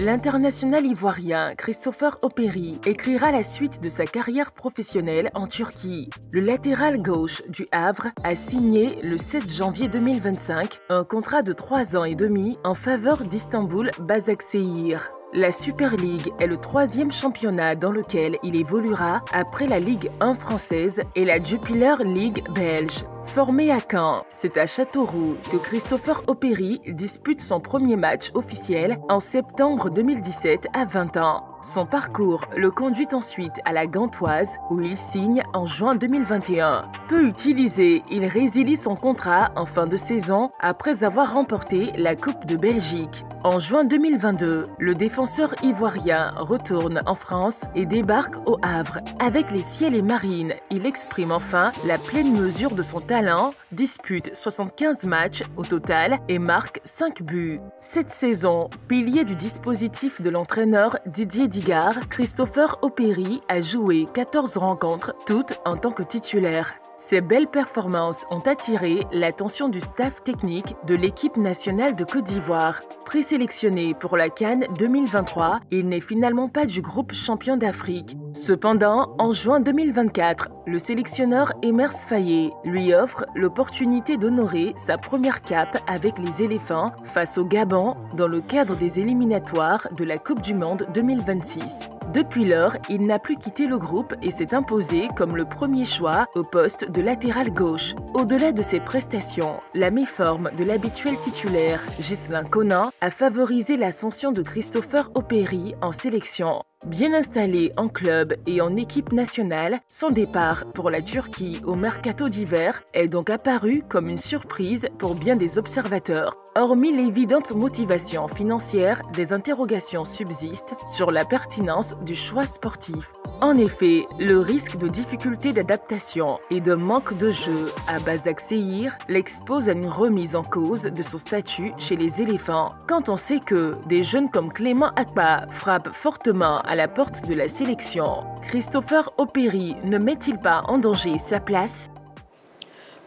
L'international ivoirien Christopher Opéry écrira la suite de sa carrière professionnelle en Turquie. Le latéral gauche du Havre a signé le 7 janvier 2025 un contrat de 3 ans et demi en faveur d'Istanbul Başakşehir. La Super League est le 3e championnat dans lequel il évoluera après la Ligue 1 française et la Jupiler League belge. Formé à Caen, c'est à Châteauroux que Christopher Opéry dispute son premier match officiel en septembre 2017 à 20 ans. Son parcours le conduit ensuite à la Gantoise où il signe en juin 2021. Peu utilisé, il résilie son contrat en fin de saison après avoir remporté la Coupe de Belgique. En juin 2022, le défenseur ivoirien retourne en France et débarque au Havre. Avec les Ciels et Marines, il exprime enfin la pleine mesure de son talent, dispute 75 matchs au total et marque 5 buts. Cette saison, pilier du dispositif de l'entraîneur Didier Digard, Christopher Opéry a joué 14 rencontres, toutes en tant que titulaire. Ces belles performances ont attiré l'attention du staff technique de l'équipe nationale de Côte d'Ivoire. Présélectionné pour la CAN 2023, il n'est finalement pas du groupe champion d'Afrique. Cependant, en juin 2024, le sélectionneur Emers Faye lui offre l'opportunité d'honorer sa première cape avec les éléphants face au Gabon dans le cadre des éliminatoires de la Coupe du Monde 2026. Depuis lors, il n'a plus quitté le groupe et s'est imposé comme le premier choix au poste de latéral gauche. Au-delà de ses prestations, la méforme de l'habituel titulaire Ghislain Conan a favorisé l'ascension de Christopher Opéry en sélection. Bien installé en club et en équipe nationale, son départ pour la Turquie au mercato d'hiver est donc apparu comme une surprise pour bien des observateurs. Hormis l'évidente motivation financière, des interrogations subsistent sur la pertinence du choix sportif. En effet, le risque de difficulté d'adaptation et de manque de jeu à Başakşehir l'expose à une remise en cause de son statut chez les éléphants. Quand on sait que des jeunes comme Clément Akpa frappent fortement à la porte de la sélection, Christopher Opéry ne met-il pas en danger sa place?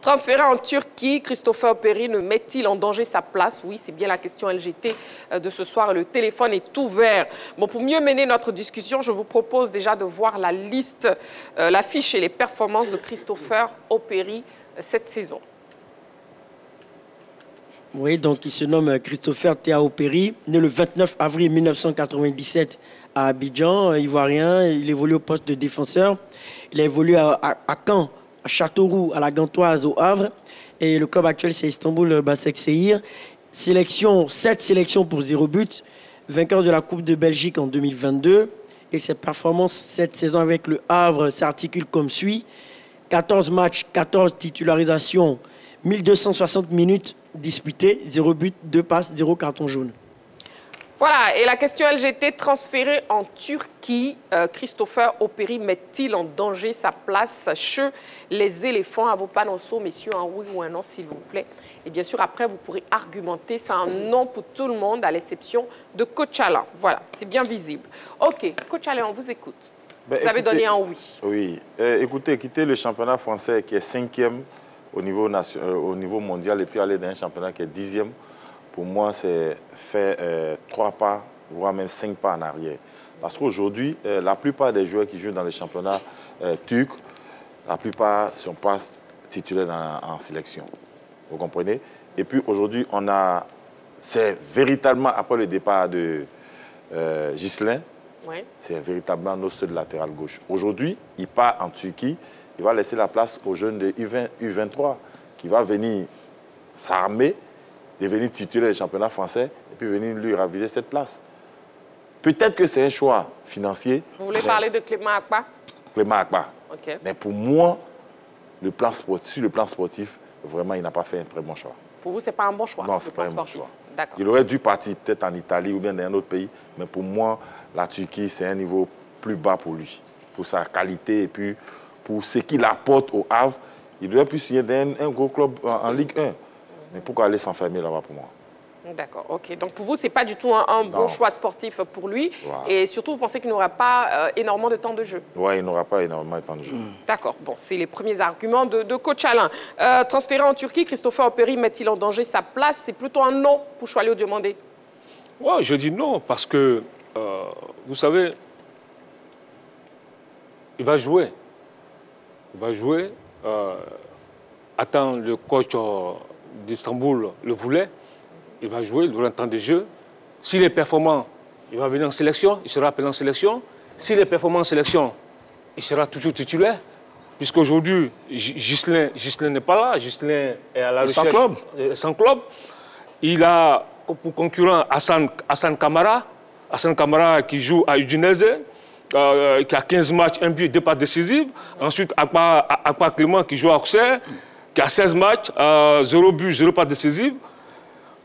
Transféré en Turquie, Christopher Opéry ne met-il en danger sa place? Oui, c'est bien la question LGT de ce soir. Le téléphone est ouvert. Bon, pour mieux mener notre discussion, je vous propose déjà de voir la liste, l'affiche et les performances de Christopher Opéry cette saison. Oui, donc il se nomme Christopher Théa Opéry, né le 29 avril 1997 à Abidjan, ivoirien. Il évolue au poste de défenseur. Il a évolué à Caen, à Châteauroux, à la Gantoise, au Havre. Et le club actuel, c'est Istanbul Başakşehir. 7 sélections pour 0 but. Vainqueur de la Coupe de Belgique en 2022. Et ses performances cette saison avec le Havre s'articulent comme suit. 14 matchs, 14 titularisations, 1260 minutes disputées, 0 but, 2 passes, 0 carton jaune. Voilà, et la question LGT, transféré en Turquie, Christopher Opéry met-il en danger sa place chez les éléphants? À vos panonceaux, messieurs, un oui ou un non, s'il vous plaît. Et bien sûr, après, vous pourrez argumenter. C'est un non pour tout le monde, à l'exception de Coach Alain. Voilà, c'est bien visible. OK, Coach Alain, on vous écoute. Vous avez donné un oui. Oui. Écoutez, quitter le championnat français qui est 5e au niveau mondial et puis aller dans un championnat qui est 10e, pour moi, c'est faire 3 pas, voire même 5 pas en arrière. Parce qu'aujourd'hui, la plupart des joueurs qui jouent dans les championnats turcs, la plupart ne sont pas titulaires en sélection. Vous comprenez? Et puis aujourd'hui, c'est véritablement après le départ de Ghislain, oui. C'est véritablement notre latéral gauche. Aujourd'hui, il part en Turquie, il va laisser la place aux jeunes de U23 qui va venir s'armer, devenir titulaire du championnat français et puis venir lui raviser cette place. Peut-être que c'est un choix financier. Vous voulez parler de Clément Akpa? Clément Akpa. Okay. Mais pour moi, sur le plan sportif, vraiment, il n'a pas fait un très bon choix. Pour vous, ce n'est pas un bon choix? Non, ce n'est pas un bon choix. Il aurait dû partir peut-être en Italie ou bien dans un autre pays. Mais pour moi, la Turquie, c'est un niveau plus bas pour lui. Pour sa qualité et puis pour ce qu'il apporte au Havre. Il aurait pu signer dans un gros club en Ligue 1. Mais pourquoi aller s'enfermer là-bas pour moi? D'accord, ok. Donc pour vous, ce n'est pas du tout un bon choix sportif pour lui. Voilà. Et surtout, vous pensez qu'il n'aura pas énormément de temps de jeu. Oui, il n'aura pas énormément de temps de jeu. D'accord, bon, c'est les premiers arguments de coach Alain. Transféré en Turquie, Christopher Operi met-il en danger sa place? C'est plutôt un non pour Choaleo Diomandé. Ouais, je dis non, parce que, vous savez, il va jouer. Il va jouer. Attends, le coach d'Istanbul le voulait. Il va jouer, il aura un temps de jeu. S'il est performant, il va venir en sélection, il sera appelé en sélection. S'il est performant en sélection, il sera toujours titulaire. Puisqu'aujourd'hui, Ghislain n'est pas là. Ghislain est à la recherche. Sans club. Il a pour concurrent Hassan Kamara. Hassan Kamara qui joue à Udinese, qui a 15 matchs, 1 but, 2 passes décisives. Ensuite, Akpa Clément qui joue à Auxerre, qui a 16 matchs, 0 but, 0 passes décisives.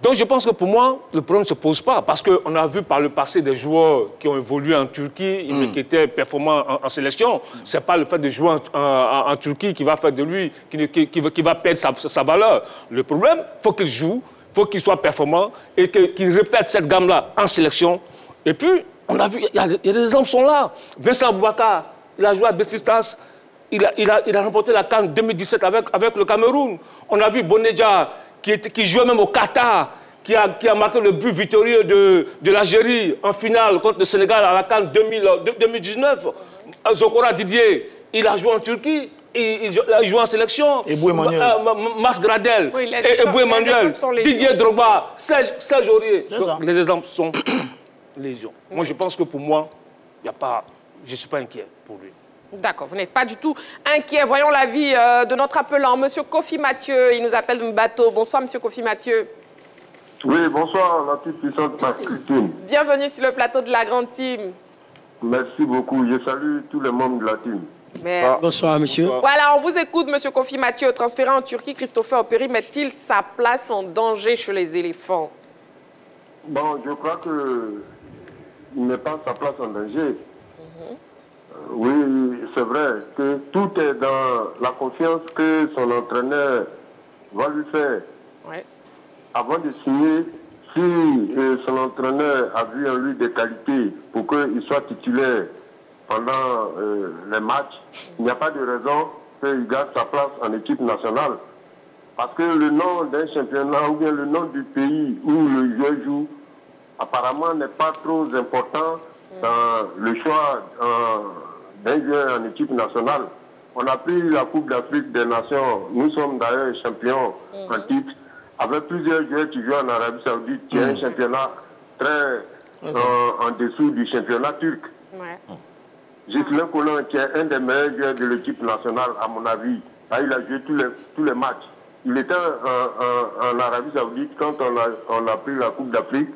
Donc je pense que pour moi, le problème ne se pose pas. Parce qu'on a vu par le passé des joueurs qui ont évolué en Turquie, mais qui étaient performants en sélection. Ce n'est pas le fait de jouer en Turquie qui va faire de lui, qui va perdre sa valeur. Le problème, il faut qu'il joue, il faut qu'il soit performant et qu'il répète cette gamme-là en sélection. Et puis, on a vu, il y a des exemples qui sont là. Vincent Boubacar, il a joué à Besiktas. Il a remporté la CAN 2017 avec le Cameroun. On a vu Boneja qui jouait même au Qatar, qui a marqué le but victorieux de l'Algérie en finale contre le Sénégal à la CAN 2019. Zokora Didier, il a joué en Turquie, il a joué en sélection. Et Bou Emmanuel. Mas Gradel, oui, et Bou Emmanuel, Didier Drogba, Serge Aurier. Les exemples sont légion. Moi, je pense que pour moi, il n'y a pas, je ne suis pas inquiet pour lui. D'accord, vous n'êtes pas du tout inquiet. Voyons l'avis de notre appelant, Monsieur Kofi Mathieu. Il nous appelle de bateau. Bonsoir, Monsieur Kofi Mathieu. Oui, bonsoir, la toute puissante Christine. Bienvenue sur le plateau de la grande team. Merci beaucoup. Je salue tous les membres de la team. Merci. Bonsoir, monsieur. Voilà, on vous écoute, Monsieur Kofi Mathieu. Transféré en Turquie, Christopher Operi met-il sa place en danger chez les éléphants? Bon, je crois qu'il met pas sa place en danger. Oui, c'est vrai que tout est dans la confiance que son entraîneur va lui faire. Ouais. Avant de signer, si son entraîneur a vu en lui des qualités pour qu'il soit titulaire pendant les matchs, il n'y a pas de raison qu'il garde sa place en équipe nationale. Parce que le nom d'un championnat ou bien le nom du pays où le joueur joue, apparemment n'est pas trop important dans le choix d'un joueur en équipe nationale. On a pris la Coupe d'Afrique des Nations. Nous sommes d'ailleurs champions en titre, avec plusieurs joueurs qui jouent en Arabie Saoudite, qui est un championnat très en dessous du championnat turc. Ghislain Collin, qui est un des meilleurs joueurs de l'équipe nationale, à mon avis, là, il a joué tous les matchs. Il était en Arabie Saoudite quand on a pris la Coupe d'Afrique.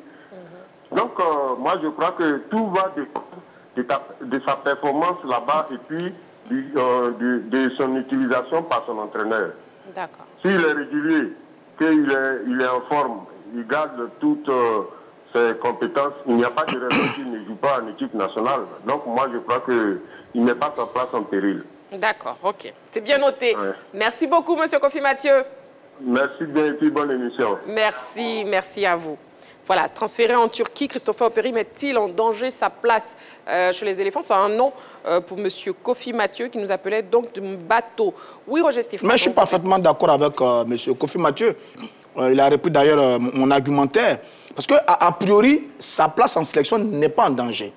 Donc, moi, je crois que tout va de sa performance là-bas et puis de son utilisation par son entraîneur. D'accord. S'il est régulier, qu'il est en forme, il garde toutes ses compétences, il n'y a pas de raison qu'il ne joue pas en équipe nationale. Donc, moi, je crois qu'il n'est pas sa place en péril. D'accord, ok. C'est bien noté. Ouais. Merci beaucoup, Monsieur Kofi Mathieu. Merci bien et puis bonne émission. Merci, merci à vous. Voilà, transféré en Turquie, Christopher Operi met-il en danger sa place chez les éléphants? C'est un nom pour M. Kofi Mathieu qui nous appelait donc de bateau. Oui, Roger Stéphane. Mais je suis parfaitement d'accord avec M. Kofi Mathieu. Il a repris d'ailleurs mon argumentaire. Parce qu'a priori, sa place en sélection n'est pas en danger.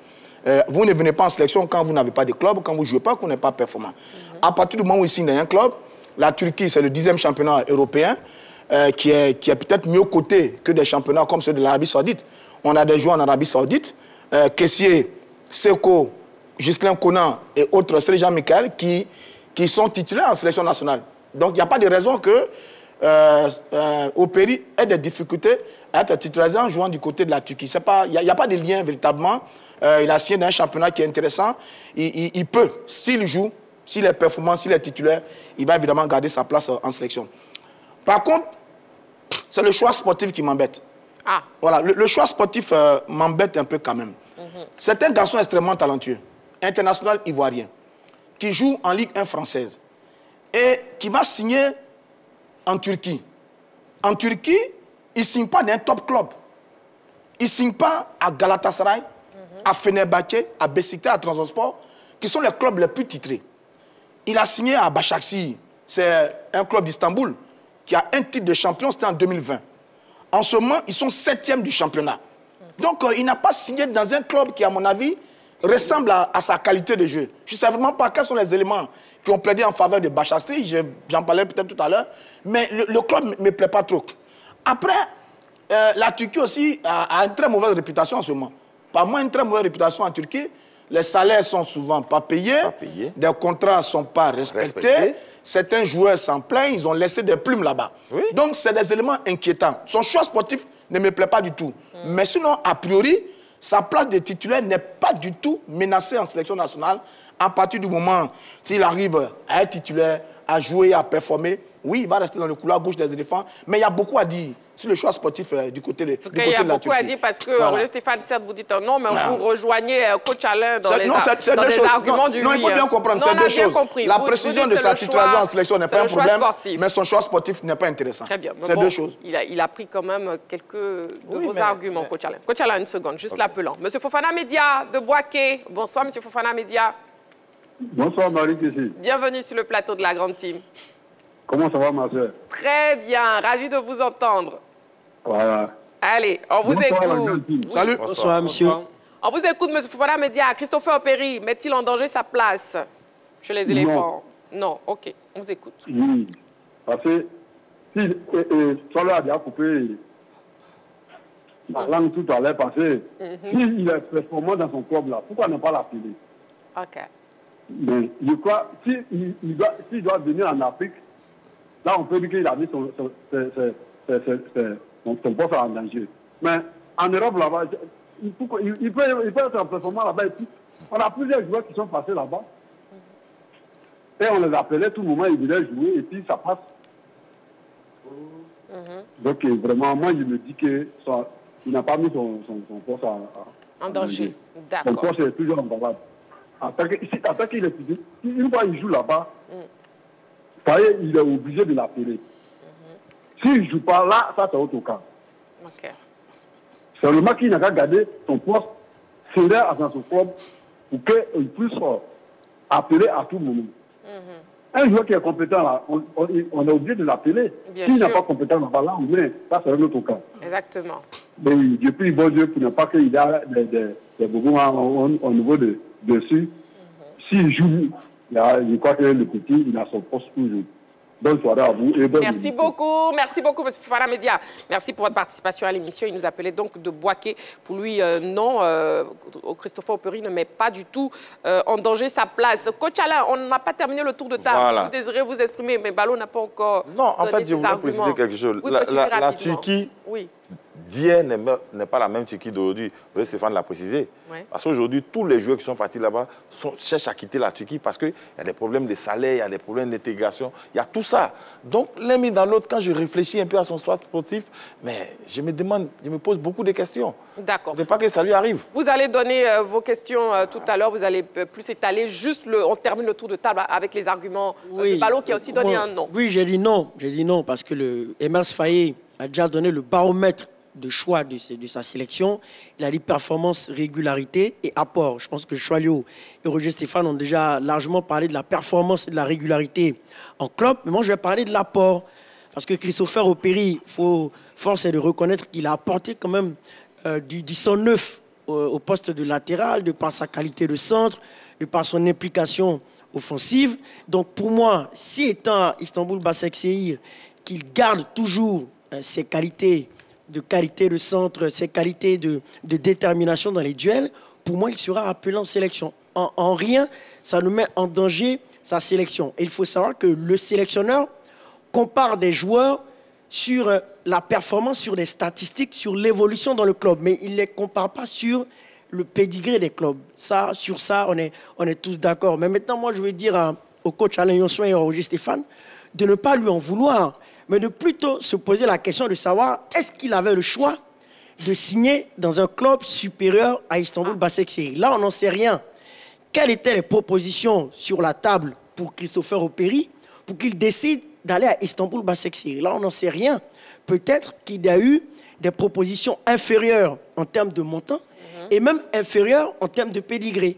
Vous ne venez pas en sélection quand vous n'avez pas de club, quand vous ne jouez pas, quand vous n'êtes pas performant. À partir du moment où il signe dans un club, la Turquie, c'est le 10e championnat européen. Qui est peut-être mieux coté que des championnats comme ceux de l'Arabie Saoudite. On a des joueurs en Arabie Saoudite, Kessié, Seko, Ghislain Konan et autres, Serjan Michael, qui sont titulaires en sélection nationale. Donc il n'y a pas de raison que Operi ait des difficultés à être titularisé en jouant du côté de la Turquie. Il n'y a pas de lien véritablement. Il a signé dans un championnat qui est intéressant. Il peut, s'il joue, s'il est performant, s'il est titulaire, il va évidemment garder sa place en sélection. Par contre, c'est le choix sportif qui m'embête. Ah. Voilà, le choix sportif m'embête un peu quand même. C'est un garçon extrêmement talentueux, international ivoirien, qui joue en Ligue 1 française et qui va signer en Turquie. En Turquie, il ne signe pas d'un top club. Il ne signe pas à Galatasaray, à Fenerbahçe, à Beşiktaş, à Trabzonspor, qui sont les clubs les plus titrés. Il a signé à Başakşehir, c'est un club d'Istanbul, qui a un titre de champion, c'était en 2020. En ce moment, ils sont 7e du championnat. Donc, il n'a pas signé dans un club qui, à mon avis, ressemble à sa qualité de jeu. Je ne sais vraiment pas quels sont les éléments qui ont plaidé en faveur de Başakşehir, j'en parlais peut-être tout à l'heure, mais le club ne me plaît pas trop. Après, la Turquie aussi a une très mauvaise réputation en ce moment. Pas moins une très mauvaise réputation en Turquie. Les salaires sont souvent pas payés. Des contrats ne sont pas respectés. Certains joueurs s'en plaignent, ils ont laissé des plumes là-bas. Oui. Donc, c'est des éléments inquiétants. Son choix sportif ne me plaît pas du tout. Mais sinon, a priori, sa place de titulaire n'est pas du tout menacée en sélection nationale. À partir du moment s'il arrive à être titulaire, à jouer, à performer, oui, il va rester dans le couloir gauche des éléphants. Mais il y a beaucoup à dire sur le choix sportif du côté de la Turquie. Il y a beaucoup à dire parce que, Roger Stéphane, certes, vous dites non, mais vous rejoignez Coach Alain dans les arguments du oui. Non, il faut bien comprendre, c'est deux choses. La précision de sa titularisation en sélection n'est pas un problème, mais son choix sportif n'est pas intéressant. Très bien. C'est deux choses. Il a pris quand même quelques de vos arguments, Coach Alain. Coach Alain, une seconde, juste l'appelant. Monsieur Fofana Média de Boaké. Bonsoir, Monsieur Fofana Média. Bonsoir, Marie. Bienvenue sur le plateau de la Grande Team. Comment ça va, ma soeur? Très bien, ravi de vous entendre. Voilà. Allez, on vous écoute. Salut. Bonsoir, monsieur. On vous écoute, monsieur Fofana Média. Christopher Opéry, met-il en danger sa place chez les éléphants? Non. Ok, on vous écoute. Oui, parce que si Solo a déjà coupé la langue tout à l'heure, parce que s'il est performant dans son club là, pourquoi ne pas l'appeler? Ok. Mais je crois, s'il doit venir en Afrique, là on peut dire qu'il a mis son poste en danger. Mais en Europe là-bas, il peut être performant là-bas. On a plusieurs joueurs qui sont passés là-bas. Et on les appelait tout le moment, ils voulaient jouer et puis ça passe. Donc vraiment, moi je me dis qu'il n'a pas mis son poste en danger. Son poste est toujours en valable. En tant qu'il est physique, une fois il joue là-bas, ça y est, il est obligé de l'appeler. S'il ne joue pas là, ça c'est autre cas. Okay. Seulement qu'il n'a qu'à garder son poste serré dans son club pour qu'il puisse appeler à tout moment. Un joueur qui est compétent là, on est obligé de l'appeler. S'il n'est pas compétent là-bas, là, on met, ça c'est un autre cas. Exactement. Mais depuis bon Dieu, pour ne pas qu'il y ait des boubous au niveau dessus, s'il joue, je crois que le petit, il a son poste toujours. Bonne soirée à vous. Merci beaucoup, M. Fofana Média. Merci pour votre participation à l'émission. Il nous appelait donc de Boaké. Pour lui, non, Christopher Opéry ne met pas du tout en danger sa place. Coach Alain, on n'a pas terminé le tour de table. Voilà. Vous désirez vous exprimer, mais Ballot n'a pas encore. Non, en fait, je voulais arguments. préciser quelque chose. Oui, la Turquie d'hier n'est pas la même Turquie d'aujourd'hui. Stéphane l'a précisé. Oui. Parce qu'aujourd'hui, tous les joueurs qui sont partis là-bas cherchent à quitter la Turquie parce qu'il y a des problèmes de salaire, il y a des problèmes d'intégration, il y a tout ça. Donc, l'un mis dans l'autre, quand je réfléchis un peu à son choix sportif, mais je me pose beaucoup de questions. D'accord. Je ne veux pas que ça lui arrive. Vous allez donner vos questions tout à l'heure, vous allez plus étaler. Juste, on termine le tour de table avec les arguments de Ballot qui a aussi donné un non. Oui, j'ai dit non parce que le Emers Faye a déjà donné le baromètre de choix de sa sélection. Il a dit performance, régularité et apport. Je pense que Choalio et Roger Stéphane ont déjà largement parlé de la performance et de la régularité en club. Mais moi, je vais parler de l'apport. Parce que Christopher Opéry, force est de reconnaître qu'il a apporté quand même du sang neuf au poste de latéral, de par sa qualité de centre, de par son implication offensive. Donc pour moi, si étant Istanbul Başakşehir, qu'il garde toujours ses qualités de centre, ses qualités de détermination dans les duels, pour moi, il sera appelé en sélection. En rien, ça nous met en danger sa sélection. Et il faut savoir que le sélectionneur compare des joueurs sur la performance, sur les statistiques, sur l'évolution dans le club, mais il ne les compare pas sur le pédigré des clubs. Sur ça, on est tous d'accord. Mais maintenant, moi, je vais dire au coach Alain Yonsoin et à Roger Stéphane de ne pas lui en vouloir, mais de plutôt se poser la question de savoir est-ce qu'il avait le choix de signer dans un club supérieur à Istanbul Başakşehir. Là, on n'en sait rien. Quelles étaient les propositions sur la table pour Christopher Opéry pour qu'il décide d'aller à Istanbul Basaksehir. Là, on n'en sait rien. Peut-être qu'il y a eu des propositions inférieures en termes de montant et même inférieures en termes de pédigré.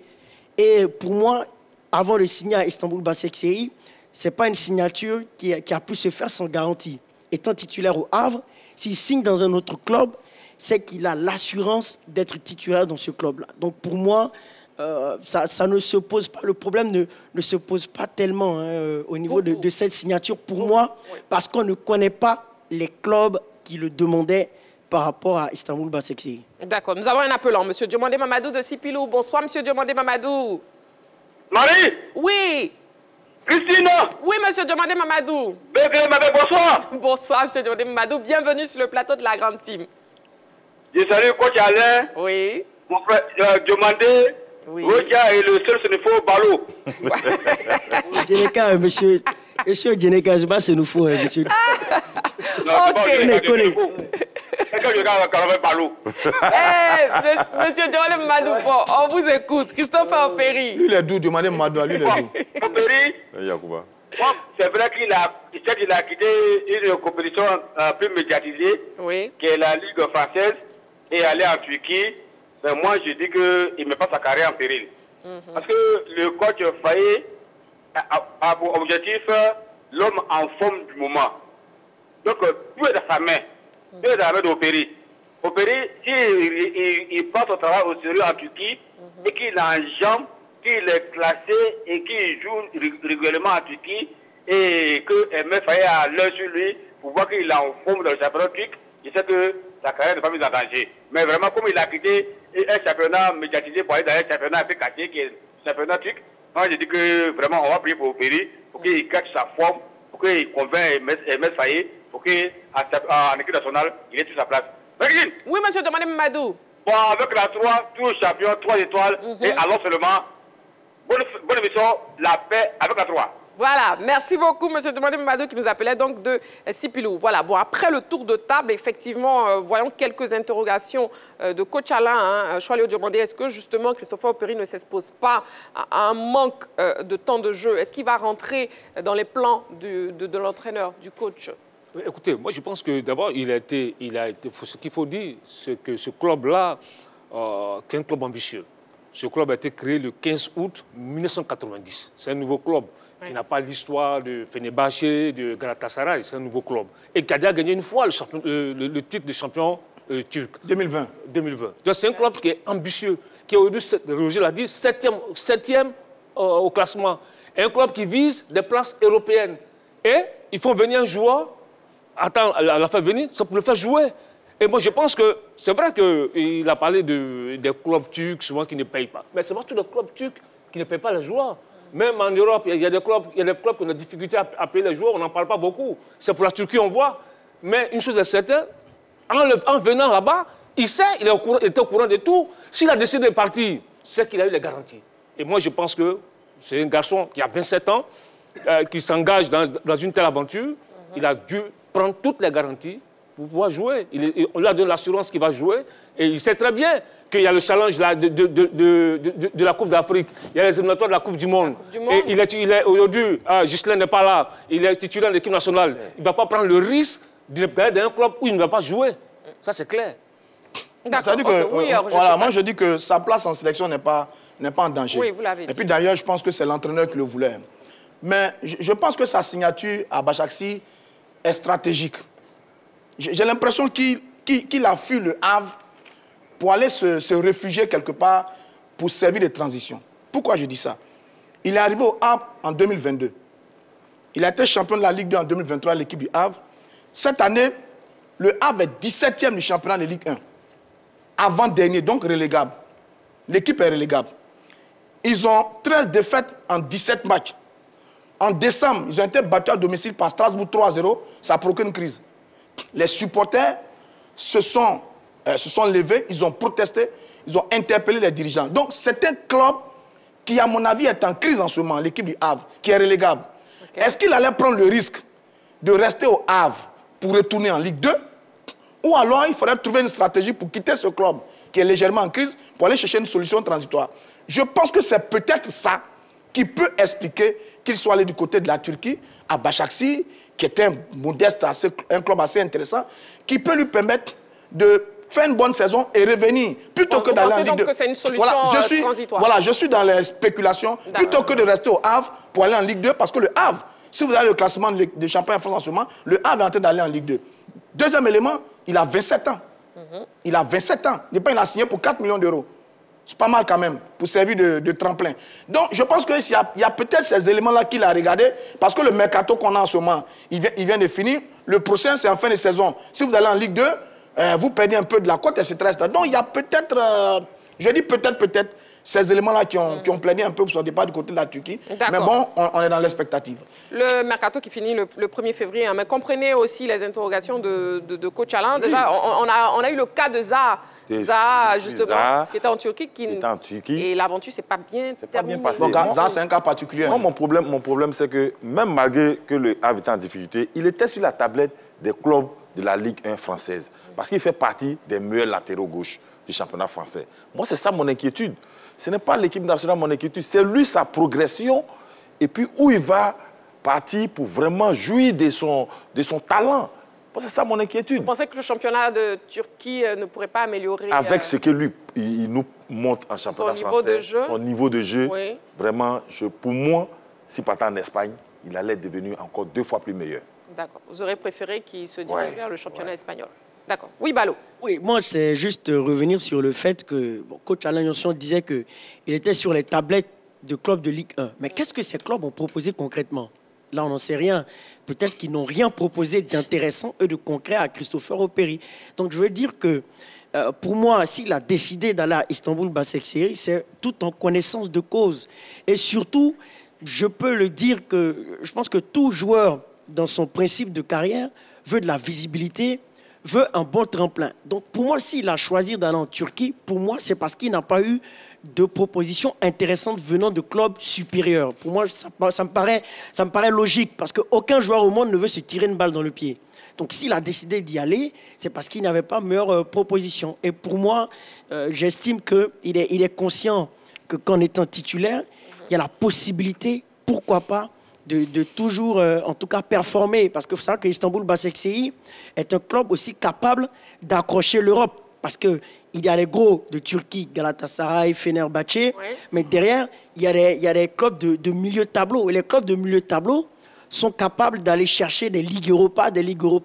Et pour moi, avant de signer à Istanbul Basaksehir, ce n'est pas une signature qui a pu se faire sans garantie. Étant titulaire au Havre, s'il signe dans un autre club, c'est qu'il a l'assurance d'être titulaire dans ce club-là. Donc pour moi, ça ne se pose pas, le problème ne se pose pas tellement au niveau de cette signature pour moi, parce qu'on ne connaît pas les clubs qui le demandaient par rapport à Istanbul Basaksehir. D'accord, nous avons un appelant, M. Diomandé Mamadou de Sipilou. Bonsoir, M. Diomandé Mamadou. Marie? Oui. Christine? Oui, M. Diomandé Mamadou. Bonsoir. Bonsoir, M. Diomandé Mamadou. Bienvenue sur le plateau de la Grande Team. Je salue coach Alain. Oui. Mon frère Diomandé. Oui. Rodia et le seul Sénéfo Balo. Djeneka, monsieur Djeneka, je sais pas nous monsieur. Ok. Monsieur Diomandé Mamadou, on vous écoute. Christopher Opéry. Lui, il est doux, Diomandé Mamadou, lui, il est doux. Opéry, c'est vrai qu'il a quitté une compétition plus médiatisée, qui est la Ligue française, et allé en Turquie. Ben moi, je dis qu'il ne met pas sa carrière en péril. Parce que le coach Faye a pour objectif l'homme en forme du moment. Donc, tout est dans sa main. Tout est dans la main d'Opéry. Opéry, s'il prend son travail au sérieux en Turquie et qu'il enjambe, qu'il est classé et qu'il joue régulièrement en Turquie et que M. Faye a l'œil sur lui pour voir qu'il est en forme dans le championnat turc, je sais que sa carrière n'est pas mise en danger. Mais vraiment, comme il a quitté un championnat médiatisé pour aller dans un championnat un peu caché, qui est le championnat turc, moi je dis que vraiment on va prier pour Opéry, pour qu'il cache sa forme, pour qu'il convainc M. Faye, pour qu'en équipe nationale, il ait toute sa place. Oui, monsieur Diomandé Mamadou. Bon, avec la 3, tout champion, 3 étoiles, et alors seulement, bonne émission, la paix avec la 3. Voilà, merci beaucoup, M. Diomandé Mamadou, qui nous appelait donc de Sipilou. Voilà, bon, après le tour de table, effectivement, voyons quelques interrogations de coach Alain, Choalio Diomandé. Est-ce que, justement, Christopher Opéry ne s'expose pas à un manque de temps de jeu? Est-ce qu'il va rentrer dans les plans de l'entraîneur, du coach? Écoutez, moi, je pense que, d'abord, ce qu'il faut dire, c'est que ce club-là, qui est un club ambitieux. Ce club a été créé le 15 août 1990. C'est un nouveau club. Qui n'a pas l'histoire de Fenerbahçe, de Galatasaray, c'est un nouveau club. Et qui a déjà gagné une fois le titre de champion turc. 2020. 2020. Donc c'est un club qui est ambitieux, qui est aujourd'hui, Roger l'a dit, septième au classement. Un club qui vise des places européennes. Et il faut venir un joueur, attendre à la fin venir, ça pour le faire jouer. Et moi je pense que, c'est vrai qu'il a parlé des clubs turcs souvent qui ne payent pas. Mais c'est pas tous les clubs turcs qui ne payent pas les joueurs. Même en Europe, il y a des clubs qui ont des difficultés à payer les joueurs, on n'en parle pas beaucoup. C'est pour la Turquie, on voit. Mais une chose est certaine, en venant là-bas, il sait, il était au courant de tout. S'il a décidé de partir, c'est qu'il a eu les garanties. Et moi, je pense que c'est un garçon qui a 27 ans, qui s'engage dans une telle aventure. Il a dû prendre toutes les garanties pour pouvoir jouer. On lui a donné l'assurance qu'il va jouer. Et il sait très bien qu'il y a le challenge là, de la Coupe d'Afrique. Il y a les éliminatoires de la Coupe du Monde. Et il est aujourd'hui, Ghislain n'est pas là, il est titulaire de l'équipe nationale. Il ne va pas prendre le risque d'aller dans un club où il ne va pas jouer. Ça, c'est clair. C'est-à-dire que, voilà, moi, je dis que sa place en sélection n'est pas en danger. Oui, vous l'avez dit. Et puis, d'ailleurs, je pense que c'est l'entraîneur qui le voulait. Mais je pense que sa signature à Başakşehir est stratégique. J'ai l'impression qu'il a fui le Havre pour aller se réfugier quelque part pour servir de transition. Pourquoi je dis ça? Il est arrivé au Havre en 2022. Il a été champion de la Ligue 2 en 2023, l'équipe du Havre. Cette année, le Havre est 17e du championnat de Ligue 1. Avant-dernier, donc relégable. L'équipe est relégable. Ils ont 13 défaites en 17 matchs. En décembre, ils ont été battus à domicile par Strasbourg 3-0. Ça a provoqué une crise. Les supporters se sont levés, ils ont protesté, ils ont interpellé les dirigeants. Donc, c'est un club qui, à mon avis, est en crise en ce moment, l'équipe du Havre, qui est relégable. Okay. Est-ce qu'il allait prendre le risque de rester au Havre pour retourner en Ligue 2? Ou alors, il faudrait trouver une stratégie pour quitter ce club qui est légèrement en crise pour aller chercher une solution transitoire. Je pense que c'est peut-être ça qui peut expliquer qu'il soit allé du côté de la Turquie, à Başakşehir, qui est un modeste, un club assez intéressant, qui peut lui permettre de faire une bonne saison et revenir, plutôt que d'aller en Ligue 2. Que c'est une solution transitoire. Voilà, je suis dans les spéculations, plutôt que de rester au Havre pour aller en Ligue 2, parce que le Havre, si vous avez le classement des champions de France en ce moment, le Havre est en train d'aller en Ligue 2. Deuxième élément, il a 27 ans. Il a 27 ans. Il a signé pour 4 millions d'euros. C'est pas mal quand même, pour servir de tremplin. Donc, je pense qu'il y a peut-être ces éléments-là qu'il a regardés, parce que le mercato qu'on a en ce moment, il vient de finir. Le prochain, c'est en fin de saison. Si vous allez en Ligue 2, vous perdez un peu de la cote, etc. Donc, il y a peut-être, je dis peut-être, ces éléments-là qui ont plaidé un peu pour son départ du côté de la Turquie. Mais bon, on est dans l'expectative. Le mercato qui finit le 1er février. Hein, mais comprenez aussi les interrogations de coach Alain. Oui. Déjà, on a eu le cas de Zaha, justement, qui était en Turquie. Et l'aventure, c'est pas bien terminée. Zaha, c'est un cas particulier. Moi, mon problème, c'est que même malgré que le Havre était en difficulté, il était sur la tablette des clubs de la Ligue 1 française. Parce qu'il fait partie des meilleurs latéraux gauche du championnat français. Moi, c'est ça mon inquiétude. Ce n'est pas l'équipe nationale mon inquiétude, c'est lui, sa progression, et puis où il va partir pour vraiment jouir de son talent. C'est ça mon inquiétude. Vous pensez que le championnat de Turquie ne pourrait pas améliorer avec ce que lui, il nous montre en championnat français, son niveau de jeu, oui. Vraiment, pour moi, si partant en Espagne, il allait devenir encore 2 fois plus meilleur. D'accord. Vous aurez préféré qu'il se dirige vers le championnat espagnol. D'accord. Oui, Balo. Oui, moi, c'est juste revenir sur le fait que coach Alain Johnson disait qu'il était sur les tablettes de clubs de Ligue 1. Mais qu'est-ce que ces clubs ont proposé concrètement? Là, on n'en sait rien. Peut-être qu'ils n'ont rien proposé d'intéressant et de concret à Christopher Operi. Donc, je veux dire que, pour moi, s'il a décidé d'aller à Istanbul Başakşehir, c'est tout en connaissance de cause. Et surtout, je peux le dire que je pense que tout joueur, dans son principe de carrière, veut de la visibilité, veut un bon tremplin. Donc, pour moi, s'il a choisi d'aller en Turquie, pour moi, c'est parce qu'il n'a pas eu de propositions intéressantes venant de clubs supérieurs. Pour moi, ça me paraît logique, parce qu'aucun joueur au monde ne veut se tirer une balle dans le pied. Donc, s'il a décidé d'y aller, c'est parce qu'il n'avait pas meilleure proposition. Et pour moi, j'estime qu'il est conscient qu'en étant titulaire, il y a la possibilité, pourquoi pas, de toujours, en tout cas, performer. Parce que vous savez que Istanbul Başakşehir est un club aussi capable d'accrocher l'Europe. Parce qu'il y a les gros de Turquie, Galatasaray, Fenerbahçe, oui. Mais derrière, il y a des clubs de milieu de tableau. Et les clubs de milieu de tableau sont capables d'aller chercher des Ligues Europa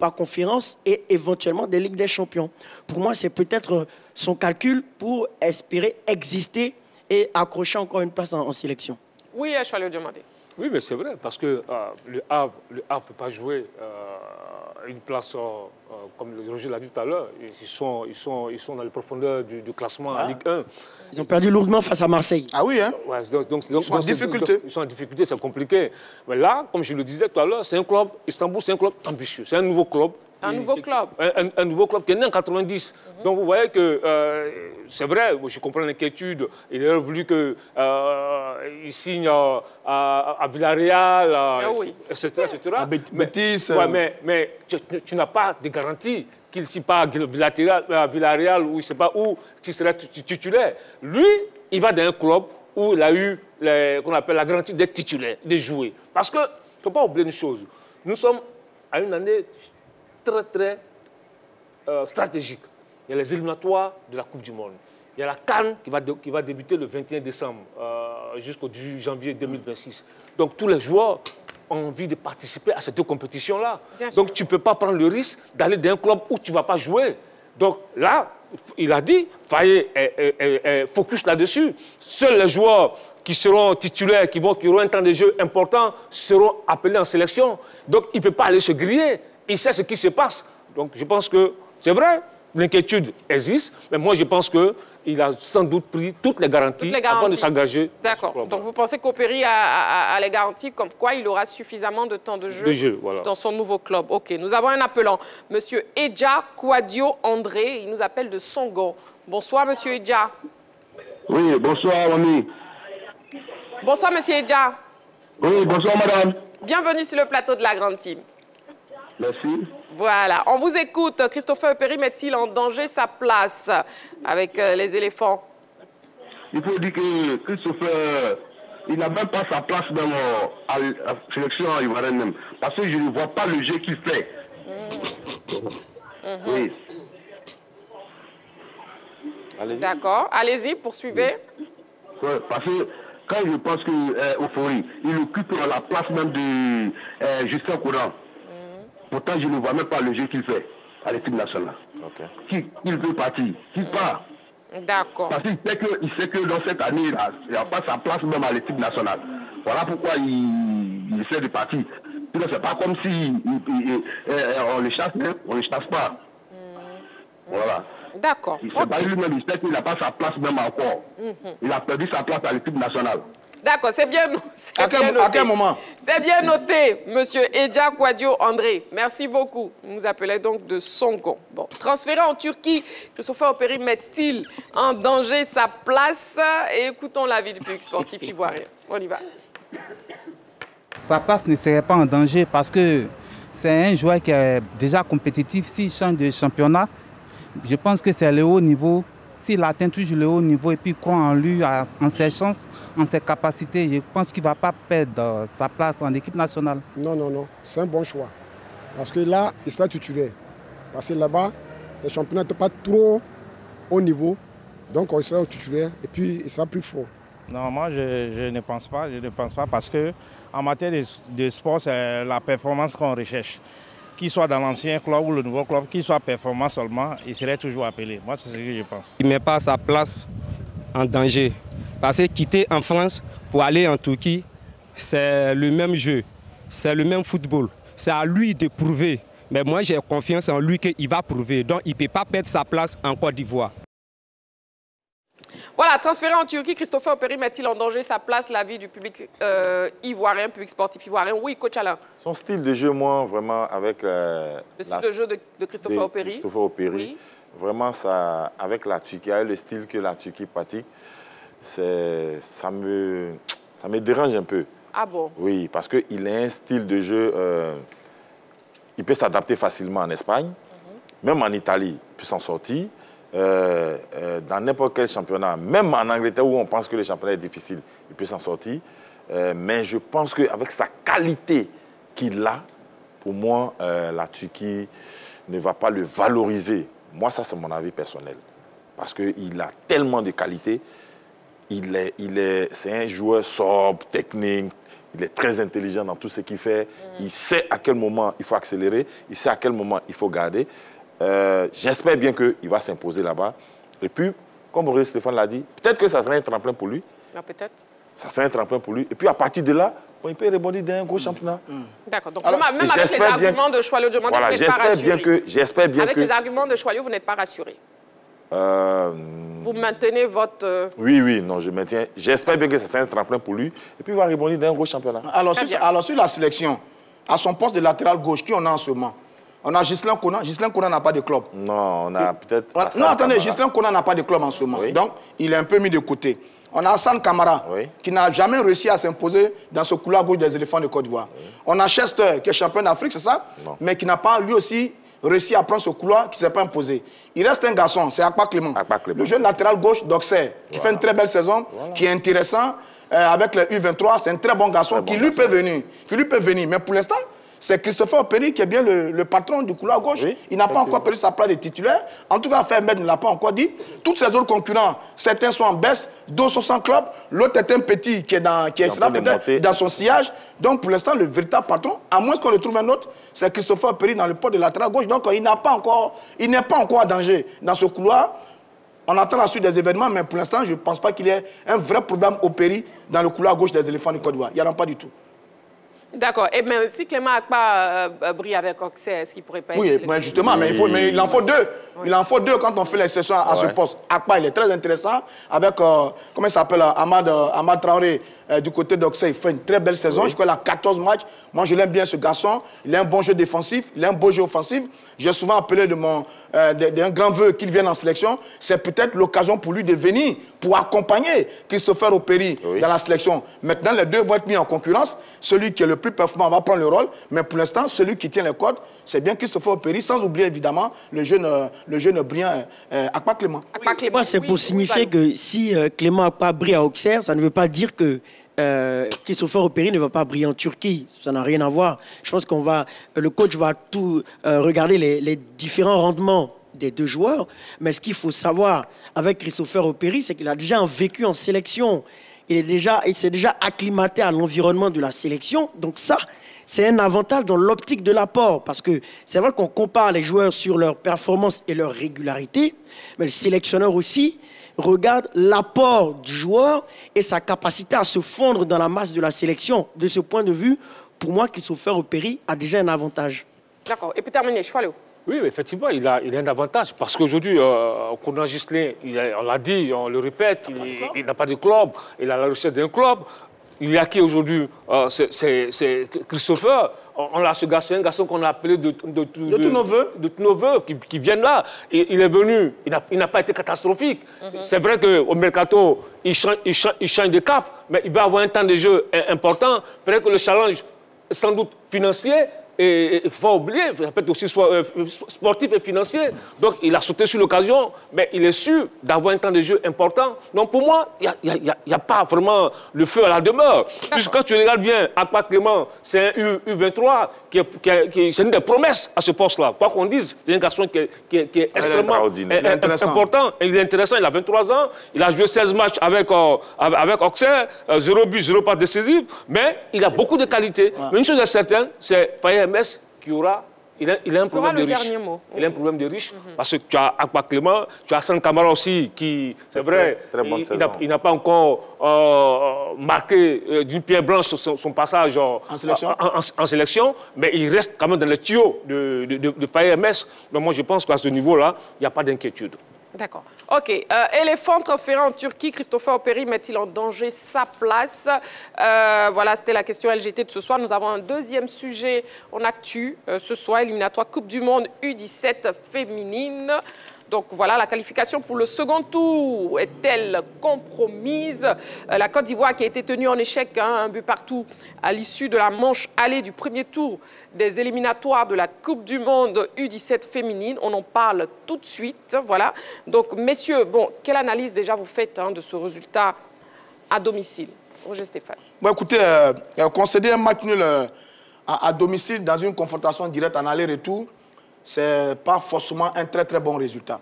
Conférence et éventuellement des Ligues des Champions. Pour moi, c'est peut-être son calcul pour espérer exister et accrocher encore une place en sélection. Oui, je vais le demander. Oui, mais c'est vrai, parce que le Havre ne peut pas jouer une place, comme Roger l'a dit tout à l'heure, ils sont dans les profondeurs du classement en Ligue 1. Ils ont perdu lourdement face à Marseille. Ah oui, hein? Ouais, ils sont en difficulté. Ils sont en difficulté, c'est compliqué. Mais là, comme je le disais tout à l'heure, c'est un club, Istanbul, c'est un club ambitieux. C'est un nouveau club. Un nouveau club. Un nouveau club qui est né en 90. Donc vous voyez que c'est vrai, je comprends l'inquiétude. Il aurait voulu qu'il signe à Villarreal, etc. À Betis. Mais tu n'as pas de garantie qu'il ne signe pas à Villarreal ou je ne sais pas où tu seras titulaire. Lui, il va dans un club où il a eu qu'on appelle la garantie d'être titulaire, de jouer. Parce qu'il ne faut pas oublier une chose. Nous sommes à une année très stratégique. Il y a les éliminatoires de la Coupe du Monde. Il y a la CAN qui va débuter le 21 décembre jusqu'au 18 janvier 2026. Donc tous les joueurs ont envie de participer à ces deux compétitions-là. Donc tu ne peux pas prendre le risque d'aller dans un club où tu ne vas pas jouer. Donc là, il a dit, Faye est focus là-dessus. Seuls les joueurs qui seront titulaires, qui auront un temps de jeu important, seront appelés en sélection. Donc il ne peut pas aller se griller. Il sait ce qui se passe. Donc je pense que c'est vrai, l'inquiétude existe, mais moi je pense qu'il a sans doute pris toutes les garanties avant de s'engager. D'accord. Donc vous pensez qu'Operi a les garanties comme quoi il aura suffisamment de temps de jeu, voilà, dans son nouveau club. Ok, nous avons un appelant, Monsieur Edja Kouadio André, il nous appelle de Songon. Bonsoir Monsieur Edja. Oui, bonsoir ami. Bonsoir Monsieur Edja. Oui, bonsoir madame. Bienvenue sur le plateau de la Grande Team. Merci. Voilà, on vous écoute. Christopher Operi met-il en danger sa place avec les éléphants? Il faut dire que Christopher il n'a même pas sa place même à la sélection ivoirienne même. Parce que je ne vois pas le jeu qu'il fait. Oui. D'accord. Allez-y, poursuivez. Oui, parce que quand je pense que Ofori, il occupe la place même de Justin Courant. Pourtant, je ne vois même pas le jeu qu'il fait à l'équipe nationale. Il veut partir, il part. D'accord. Parce qu'il sait que dans cette année, il n'a pas sa place même à l'équipe nationale. Voilà pourquoi il essaie de partir. C'est pas comme si on le chasse, hein? On ne le chasse pas. Voilà. D'accord. Il sait qu'il n'a pas sa place même encore. Il a perdu sa place à l'équipe nationale. D'accord, c'est bien, à quel moment? C'est bien noté, monsieur Edja Kwadio André. Merci beaucoup. Vous nous appelez donc de Songo. Bon, transféré en Turquie, Christopher Operi met-il en danger sa place? Et écoutons l'avis du public sportif ivoirien. On y va. Sa place ne serait pas en danger parce que c'est un joueur qui est déjà compétitif. S'il change de championnat, je pense que c'est le haut niveau. S'il atteint toujours le haut niveau et puis croit en lui, en ses chances, en ses capacités, je pense qu'il ne va pas perdre sa place en équipe nationale. Non, non, non. C'est un bon choix. Parce que là, il sera titulaire. Parce que là-bas, les championnats n'étaient pas trop haut niveau. Donc, il sera titulaire et puis il sera plus fort. Non, moi, je ne pense pas. Je ne pense pas parce qu'en matière de sport, c'est la performance qu'on recherche. Qu'il soit dans l'ancien club ou le nouveau club, qu'il soit performant seulement, il serait toujours appelé. Moi, c'est ce que je pense. Il ne met pas sa place en danger. Parce que quitter en France pour aller en Turquie, c'est le même jeu, c'est le même football. C'est à lui de prouver. Mais moi, j'ai confiance en lui qu'il va prouver. Donc, il ne peut pas perdre sa place en Côte d'Ivoire. Voilà, transféré en Turquie, Christopher Operi met-il en danger sa place, l'avis du public ivoirien, public sportif ivoirien? Oui, coach Alain. Son style de jeu, moi, vraiment, avec... le style de jeu de Christopher Operi. Christopher Operi, oui. Vraiment, ça, avec la Turquie, avec le style que la Turquie pratique, ça me dérange un peu. Ah bon? Oui, parce qu'il a un style de jeu... il peut s'adapter facilement en Espagne, même en Italie, il peut s'en sortir. Dans n'importe quel championnat, même en Angleterre où on pense que le championnat est difficile, il peut s'en sortir. Mais je pense qu'avec sa qualité qu'il a, pour moi, la Turquie ne va pas le valoriser. Moi, ça, c'est mon avis personnel. Parce qu'il a tellement de qualité. C'est un joueur sobre, technique. Il est très intelligent dans tout ce qu'il fait. Il sait à quel moment il faut accélérer. Il sait à quel moment il faut garder. J'espère bien qu'il va s'imposer là-bas. Et puis, comme Maurice Stéphane l'a dit, peut-être que ça sera un tremplin pour lui. Peut-être. Ça sera un tremplin pour lui. Et puis, à partir de là, il peut rebondir dans un gros championnat. D'accord. Donc, même avec les arguments de Choilio, vous n'êtes pas rassuré. J'espère bien avec les arguments de Choilio, vous n'êtes pas rassuré. Vous maintenez votre... Oui, non, je maintiens. J'espère bien que ça sera un tremplin pour lui. Et puis, il va rebondir dans un gros championnat. Alors, sur la sélection, à son poste de latéral gauche, qui on a en ce moment? On a Ghislain Kona. Ghislain Kona n'a pas de club. Non, on a peut-être... Non, attendez, Ghislain Kona n'a pas de club en ce moment. Oui. Donc, il est un peu mis de côté. On a Hassan Kamara, qui n'a jamais réussi à s'imposer dans ce couloir gauche des éléphants de Côte d'Ivoire. Oui. On a Chester, qui est champion d'Afrique, c'est ça? Non. Mais qui n'a pas, lui aussi, réussi à prendre ce couloir, qui ne s'est pas imposé. Il reste un garçon, c'est Akpa Clément. Le jeune latéral gauche d'Auxerre, qui fait une très belle saison, qui est intéressant. Avec le U23, c'est un très bon garçon qui lui peut venir. Mais pour l'instant, c'est Christopher Operi qui est bien le patron du couloir gauche. Oui, il n'a pas encore perdu sa place de titulaire. En tout cas, Fermed ne l'a pas encore dit. Tous ces autres concurrents, certains sont en baisse, d'autres sont sans club. L'autre est un petit qui sera peut-être dans son sillage. Donc, pour l'instant, le véritable patron, à moins qu'on le trouve un autre, c'est Christopher Operi dans le poste de latéral gauche. Donc, il n'est pas encore en danger dans ce couloir. On attend la suite des événements, mais pour l'instant, je ne pense pas qu'il y ait un vrai problème Operi dans le couloir gauche des éléphants de Côte d'Ivoire. Il n'y en a pas du tout. D'accord. Et mais si Clément Akpa brille avec Auxerre, est-ce qu'il ne pourrait pas être... Oui, mais justement, mais il en faut deux. Oui. Il en faut deux quand on fait les sessions à ce poste. Akpa, il est très intéressant avec, comment il s'appelle, Ahmad Traoré du côté d'Auxerre. Il fait une très belle saison. Oui. Je crois qu'il a 14 matchs. Moi, je l'aime bien, ce garçon. Il a un bon jeu défensif, il a un beau jeu offensif. J'ai souvent appelé d'un grand vœu qu'il vienne en sélection. C'est peut-être l'occasion pour lui de venir, pour accompagner Christopher Operi dans la sélection. Maintenant, les deux vont être mis en concurrence. Celui qui est le plus performant va prendre le rôle, mais pour l'instant, celui qui tient les codes, c'est bien Christopher Operi, sans oublier évidemment le jeune brillant Akpa Clément. C'est pour signifier que si Clément Akpa brille à Auxerre, ça ne veut pas dire que Christopher Operi ne va pas briller en Turquie. Ça n'a rien à voir. Je pense le coach va tout regarder les différents rendements des deux joueurs. Mais ce qu'il faut savoir avec Christopher Operi, c'est qu'il a déjà un vécu en sélection. Il s'est déjà acclimaté à l'environnement de la sélection. Donc ça, c'est un avantage dans l'optique de l'apport. Parce que c'est vrai qu'on compare les joueurs sur leur performance et leur régularité. Mais le sélectionneur aussi regarde l'apport du joueur et sa capacité à se fondre dans la masse de la sélection. De ce point de vue, pour moi, Christopher Operi a déjà un avantage. D'accord. Et puis terminer, Choualou. Oui, effectivement, il a un avantage. Parce qu'aujourd'hui, Konan Ghislain, on l'a dit, on le répète, il n'a pas de club, il a la recherche d'un club. Il y a qui aujourd'hui? C'est Christopher. On a ce garçon, un garçon qu'on a appelé de tous nos voeux qui viennent là. Et il est venu, il n'a pas été catastrophique. C'est vrai qu'au mercato, il change de cap, mais il va avoir un temps de jeu important. Peut-être que le challenge, sans doute financier, et il ne faut pas oublier, ça peut être aussi sportif et financier. Donc, il a sauté sur l'occasion, mais il est sûr d'avoir un temps de jeu important. Donc, pour moi, il n'y a pas vraiment le feu à la demeure. Puisque quand tu regardes bien, Akpa Clément, c'est un U23 c'est une des promesses à ce poste-là. Quoi qu'on dise, c'est un garçon qui est extrêmement important. Et il est intéressant, il a 23 ans, il a joué 16 matchs avec Auxerre, 0 but, 0 pas décisif, mais il a beaucoup de qualités. Mais une chose est certaine, c'est Faye MS qui aura... Il a un problème de riche. Il a un problème de riche parce que tu as Akpa Clément, tu as Hassan Kamara aussi qui, c'est vrai, il n'a pas encore marqué d'une pierre blanche son passage en sélection, mais il reste quand même dans les tuyaux de Faye MS. Donc moi je pense qu'à ce niveau-là, il n'y a pas d'inquiétude. D'accord. OK. Éléphant transféré en Turquie, Christopher Operi met-il en danger sa place? Voilà, c'était la question LGT de ce soir. Nous avons un deuxième sujet en actu ce soir, éliminatoire Coupe du Monde U17 féminine. Donc voilà, la qualification pour le second tour est-elle compromise? La Côte d'Ivoire qui a été tenue en échec, un but partout à l'issue de la manche allée du premier tour des éliminatoires de la Coupe du Monde U17 féminine. On en parle tout de suite. Voilà. Donc messieurs, bon, quelle analyse déjà vous faites de ce résultat à domicile? Roger Stéphane. Bon, écoutez, concéder un match nul à domicile dans une confrontation directe en aller-retour, ce n'est pas forcément un très très bon résultat.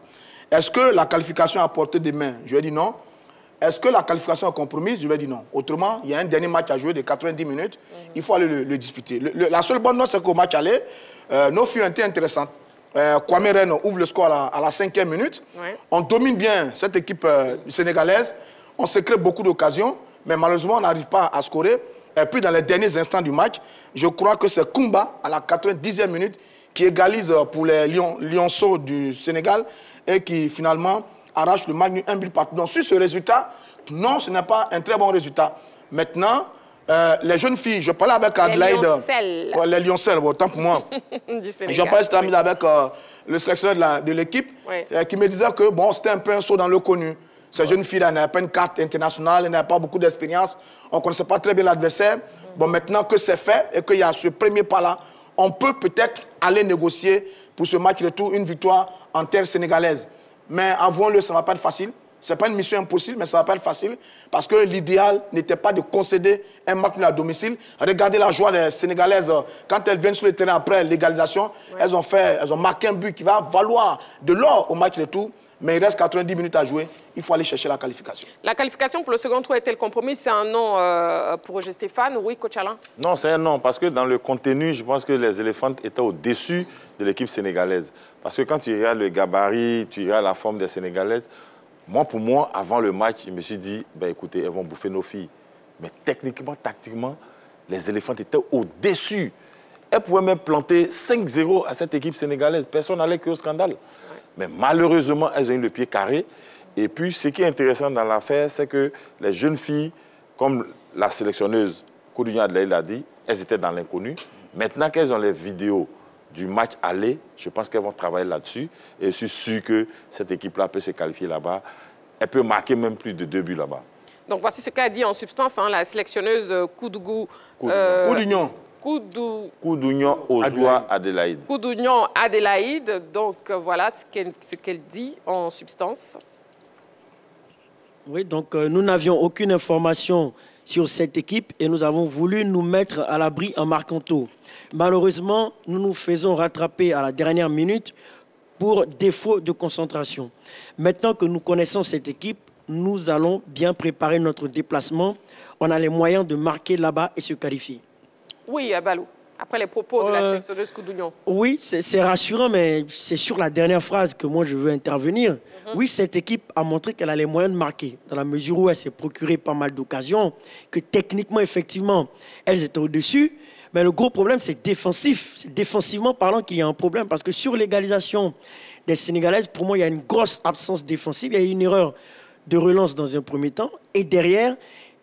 Est-ce que la qualification est à portée de main? Je vais dire non. Est-ce que la qualification est compromise? Je vais dire non. Autrement, il y a un dernier match à jouer de 90 minutes. Il faut aller le disputer. La seule bonne note, c'est qu'au match aller, nos filles ont été intéressantes. Kwame Rennes ouvre le score à la 5e minute. On domine bien cette équipe sénégalaise. On se crée beaucoup d'occasions, mais malheureusement, on n'arrive pas à scorer. Et puis, dans les derniers instants du match, je crois que c'est Kumba, à la 90e minute, qui égalise pour les Lionceaux du Sénégal et qui finalement arrache le match un but partout. Donc sur ce résultat, non, ce n'est pas un très bon résultat. Maintenant, les jeunes filles, je parlais avec Adelaide... Les Lioncelles, autant pour moi. Je parlais cette amie avec le sélectionneur de l'équipe qui me disait que bon, c'était un peu un saut dans le connu. Ces jeunes filles-là n'avaient pas une carte internationale, elles n'avaient pas beaucoup d'expérience, on ne connaissait pas très bien l'adversaire. Bon, maintenant que c'est fait et qu'il y a ce premier pas-là, on peut peut-être aller négocier pour ce match retour une victoire en terre sénégalaise. Mais avouons-le, ça ne va pas être facile. Ce n'est pas une mission impossible, mais ça ne va pas être facile parce que l'idéal n'était pas de concéder un match à domicile. Regardez la joie des Sénégalaises. Quand elles viennent sur le terrain après l'égalisation, elles ont marqué un but qui va valoir de l'or au match retour. Mais il reste 90 minutes à jouer. Il faut aller chercher la qualification. La qualification pour le second tour est-elle compromise? C'est un non pour Roger Stéphane. Oui, coach Alain? Non, c'est un non. Parce que dans le contenu, je pense que les éléphants étaient au-dessus de l'équipe sénégalaise. Parce que quand tu regardes le gabarit, tu regardes la forme des Sénégalaises, pour moi, avant le match, je me suis dit, ben, écoutez, elles vont bouffer nos filles. Mais techniquement, tactiquement, les éléphants étaient au-dessus. Elles pouvaient même planter 5-0 à cette équipe sénégalaise. Personne n'allait crier au scandale. Mais malheureusement, elles ont eu le pied carré. Et puis, ce qui est intéressant dans l'affaire, c'est que les jeunes filles, comme la sélectionneuse Koudounia Adelaide l'a dit, elles étaient dans l'inconnu. Maintenant qu'elles ont les vidéos du match aller, je pense qu'elles vont travailler là-dessus. Et je suis sûr que cette équipe-là peut se qualifier là-bas. Elle peut marquer même plus de 2 buts là-bas. Donc, voici ce qu'a dit en substance la sélectionneuse Koudounia. Koudounia Ozoa Adelaide. Koudounia Adelaide, donc voilà ce qu'elle dit en substance. Oui, donc nous n'avions aucune information sur cette équipe et nous avons voulu nous mettre à l'abri en marquant tôt. Malheureusement, nous nous faisons rattraper à la dernière minute pour défaut de concentration. Maintenant que nous connaissons cette équipe, nous allons bien préparer notre déplacement. On a les moyens de marquer là-bas et se qualifier. Oui, Balou. Après les propos de la sélectionneuse Koudouignon. Oui, c'est rassurant, mais c'est sur la dernière phrase que moi je veux intervenir. Oui, cette équipe a montré qu'elle a les moyens de marquer, dans la mesure où elle s'est procuré pas mal d'occasions, que techniquement, effectivement, elles étaient au-dessus. Mais le gros problème, c'est défensif. C'est défensivement parlant qu'il y a un problème, parce que sur l'égalisation des Sénégalaises, pour moi, il y a une grosse absence défensive. Il y a eu une erreur de relance dans un premier temps, et derrière,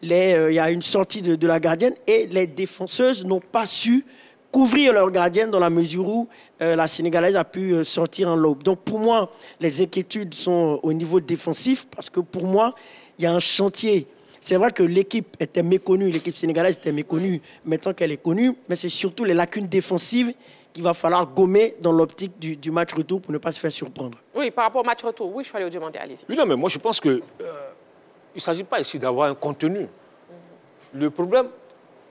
il y a une sortie de la gardienne, et les défenseuses n'ont pas su couvrir leur gardienne dans la mesure où la Sénégalaise a pu sortir en lobe. Donc pour moi, les inquiétudes sont au niveau défensif parce que pour moi, il y a un chantier. C'est vrai que l'équipe était méconnue, l'équipe sénégalaise était méconnue maintenant qu'elle est connue, mais c'est surtout les lacunes défensives qu'il va falloir gommer dans l'optique du match retour pour ne pas se faire surprendre. Oui, par rapport au match retour, oui, je suis allé au demander, allez-y. Oui, non, mais moi je pense qu'il ne s'agit pas ici d'avoir un contenu. Le problème,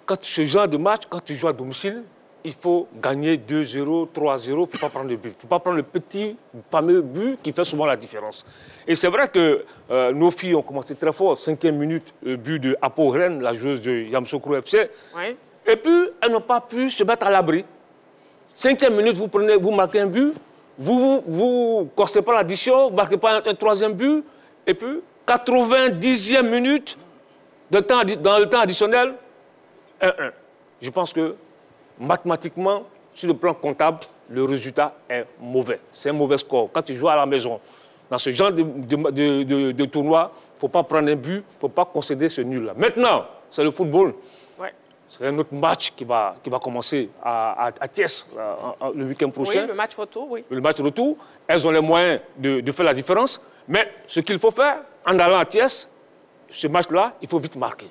quand ce genre de match, quand tu joues à domicile, il faut gagner 2-0, 3-0, il ne faut pas prendre le but. Il ne faut pas prendre le petit fameux but qui fait souvent la différence. Et c'est vrai que nos filles ont commencé très fort, 5e minute, but de Apo Rennes, la joueuse de Yamoussoukro FC. Oui. Et puis, elles n'ont pas pu se mettre à l'abri. 5e minute, vous marquez un but, vous ne corsez pas l'addition, vous ne marquez pas un 3e but. Et puis, 90e minute, dans le temps additionnel, 1-1. Je pense que mathématiquement, sur le plan comptable, le résultat est mauvais. C'est un mauvais score. Quand tu joues à la maison, dans ce genre de tournoi, il ne faut pas prendre un but, il ne faut pas concéder ce nul-là. Maintenant, c'est le football. Ouais. C'est un autre match qui va commencer à Thiès le week-end prochain. Oui, le match retour, oui. Le match retour. Elles ont les moyens de faire la différence. Mais ce qu'il faut faire, en allant à Thiès, ce match-là, il faut vite marquer.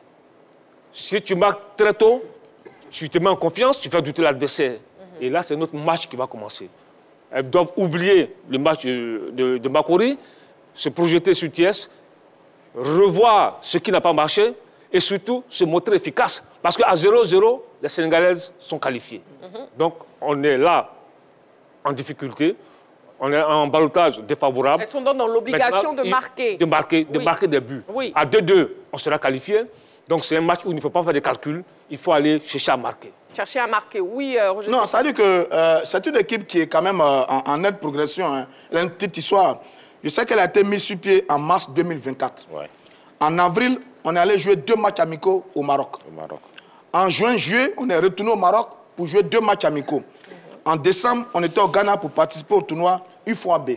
Si tu marques très tôt, tu te mets en confiance, tu fais douter l'adversaire. Et là, c'est notre match qui va commencer. Elles doivent oublier le match de Makori, se projeter sur Thiès, revoir ce qui n'a pas marché et surtout se montrer efficace. Parce qu'à 0-0, les Sénégalaises sont qualifiées. Donc, on est là en difficulté. On est en ballottage défavorable. Elles sont donc dans l'obligation de marquer. De marquer des buts. Oui. À 2-2, on sera qualifié. Donc, c'est un match où il ne faut pas faire de calculs. Il faut aller chercher à marquer. Chercher à marquer, oui, Roger. Non, ça veut dire que c'est une équipe qui est quand même en nette progression. Hein. Elle a une petite histoire. Je sais qu'elle a été mise sur pied en mars 2024. Ouais. En avril, on est allé jouer 2 matchs amicaux au Maroc. En juin-juillet, on est retourné au Maroc pour jouer 2 matchs amicaux. En décembre, on était au Ghana pour participer au tournoi UFOAB.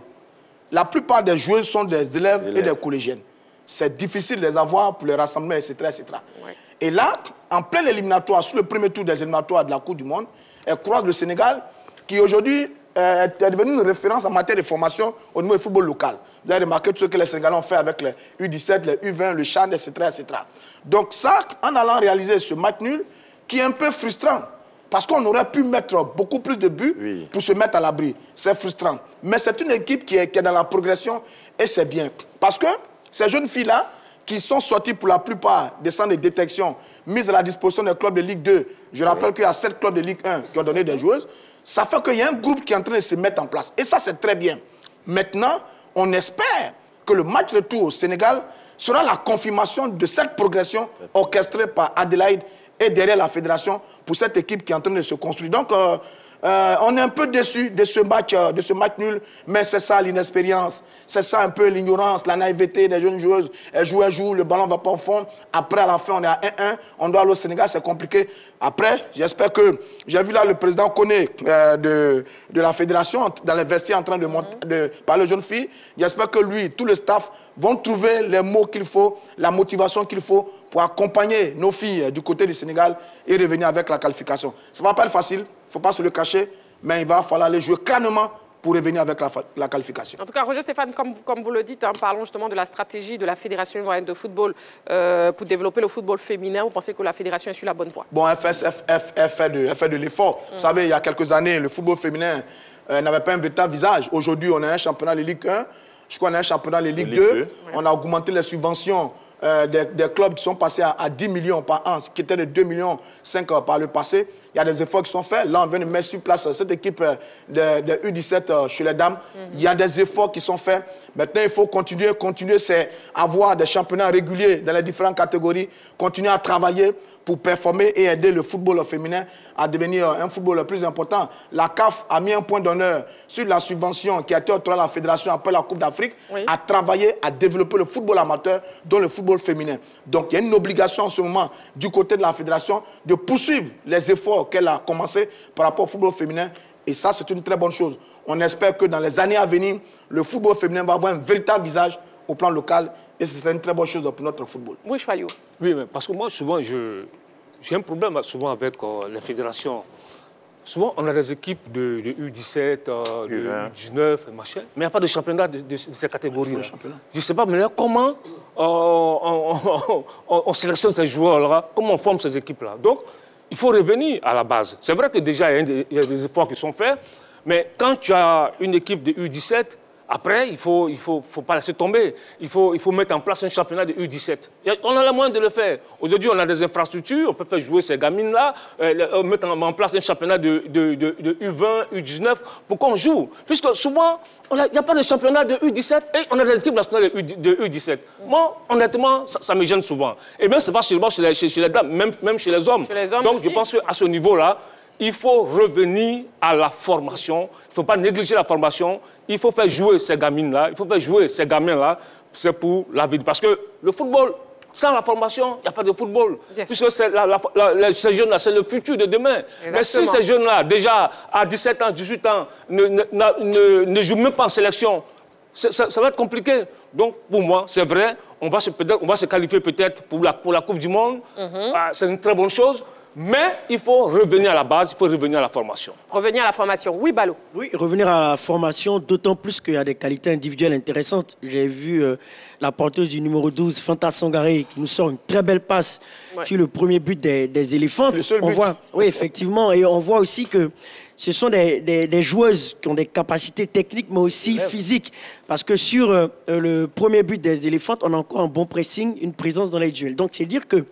La plupart des joueurs sont des élèves et des collégiennes. C'est difficile de les avoir pour les rassembler, etc. etc. Ouais. Et là, en plein éliminatoire, sur le premier tour des éliminatoires de la Coupe du Monde, elle croise le Sénégal, qui aujourd'hui est devenu une référence en matière de formation au niveau du football local. Vous avez remarqué tout ce que les Sénégalais ont fait avec les U17, les U20, le CHAN, etc., etc. Donc ça, en allant réaliser ce match nul, qui est un peu frustrant, parce qu'on aurait pu mettre beaucoup plus de buts pour se mettre à l'abri. C'est frustrant. Mais c'est une équipe qui est dans la progression et c'est bien. Parce que ces jeunes filles-là, qui sont sorties pour la plupart des centres de détection mises à la disposition des clubs de Ligue 2. Je rappelle qu'il y a 7 clubs de Ligue 1 qui ont donné des joueuses. Ça fait qu'il y a un groupe qui est en train de se mettre en place. Et ça, c'est très bien. Maintenant, on espère que le match retour au Sénégal sera la confirmation de cette progression orchestrée par Adélaïde et derrière la fédération pour cette équipe qui est en train de se construire. Donc, on est un peu déçu de ce match nul, mais c'est ça l'inexpérience, c'est ça un peu l'ignorance, la naïveté des jeunes joueuses. Elles jouent, le ballon ne va pas au fond. Après, à la fin, on est à 1-1, on doit aller au Sénégal, c'est compliqué. Après, j'espère que... J'ai vu là le président Koné de la fédération dans les vestiaires en train de parler aux jeunes filles. J'espère que lui, tout le staff vont trouver les mots qu'il faut, la motivation qu'il faut pour accompagner nos filles du côté du Sénégal et revenir avec la qualification. Ça ne va pas être facile, il ne faut pas se le cacher, mais il va falloir les jouer crânement pour revenir avec la qualification. En tout cas, Roger Stéphane, comme vous le dites, parlons justement de la stratégie de la Fédération ivoirienne de football pour développer le football féminin. Vous pensez que la Fédération est sur la bonne voie? Bon, elle fait de l'effort. Vous savez, il y a quelques années, le football féminin n'avait pas un véritable visage. Aujourd'hui, on a un championnat de Ligue 1, je crois qu'on a un championnat de Ligue 2. On a augmenté les subventions des clubs qui sont passés à 10 millions par an, ce qui était de 2,5 millions par le passé. Il y a des efforts qui sont faits. Là, on vient de mettre sur place cette équipe de U17 chez les dames. Il y a des efforts qui sont faits. Maintenant, il faut continuer, c'est avoir des championnats réguliers dans les différentes catégories, continuer à travailler pour performer et aider le football féminin à devenir un football le plus important. La CAF a mis un point d'honneur sur la subvention qui a été octroyée à la Fédération après la Coupe d'Afrique, à travailler, à développer le football amateur, dont le football féminin. Donc, il y a une obligation en ce moment du côté de la Fédération de poursuivre les efforts qu'elle a commencé par rapport au football féminin. Et ça, c'est une très bonne chose. On espère que dans les années à venir, le football féminin va avoir un véritable visage au plan local. Et ce serait une très bonne chose pour notre football. Oui, Choualio. Oui, mais parce que moi, souvent, j'ai un problème souvent avec les fédérations. Souvent, on a des équipes de U17, de U19, machin, mais il n'y a pas de championnat de ces catégories-là. Je ne sais pas maintenant comment on sélectionne ces joueurs-là, comment on forme ces équipes-là. Donc, il faut revenir à la base. C'est vrai que déjà, il y a des efforts qui sont faits, mais quand tu as une équipe de U17, après, il ne faut pas laisser tomber. Il faut mettre en place un championnat de U17. On a les moyens de le faire. Aujourd'hui, on a des infrastructures, on peut faire jouer ces gamines-là, mettre en place un championnat de U20, U19, pour qu'on joue. Puisque souvent, il n'y a pas de championnat de U17 et on a des équipes nationales de U17. Moi, honnêtement, ça me gêne souvent. Et bien, ce n'est pas seulement chez les dames, même chez les hommes. Donc, je pense qu'à ce niveau-là, il faut revenir à la formation. Il ne faut pas négliger la formation. Il faut faire jouer ces gamines-là. Il faut faire jouer ces gamins-là. C'est pour la vie. Parce que le football, sans la formation, il n'y a pas de football. Puisque ces jeunes-là, c'est le futur de demain. Exactement. Mais si ces jeunes-là, déjà à 17 ans, 18 ans, ne jouent même pas en sélection, ça va être compliqué. Donc, pour moi, c'est vrai, on va se qualifier peut-être pour la Coupe du Monde. C'est une très bonne chose. Mais il faut revenir à la base, il faut revenir à la formation. Revenir à la formation, oui, Balo. Oui, revenir à la formation, d'autant plus qu'il y a des qualités individuelles intéressantes. J'ai vu la porteuse du numéro 12, Fanta Sangaré, qui nous sort une très belle passe sur le premier but des Éléphantes. On voit, oui, effectivement, et on voit aussi que ce sont des joueuses qui ont des capacités techniques, mais aussi physiques. Parce que sur le premier but des Éléphantes, on a encore un bon pressing, une présence dans les duels. Donc, c'est dire que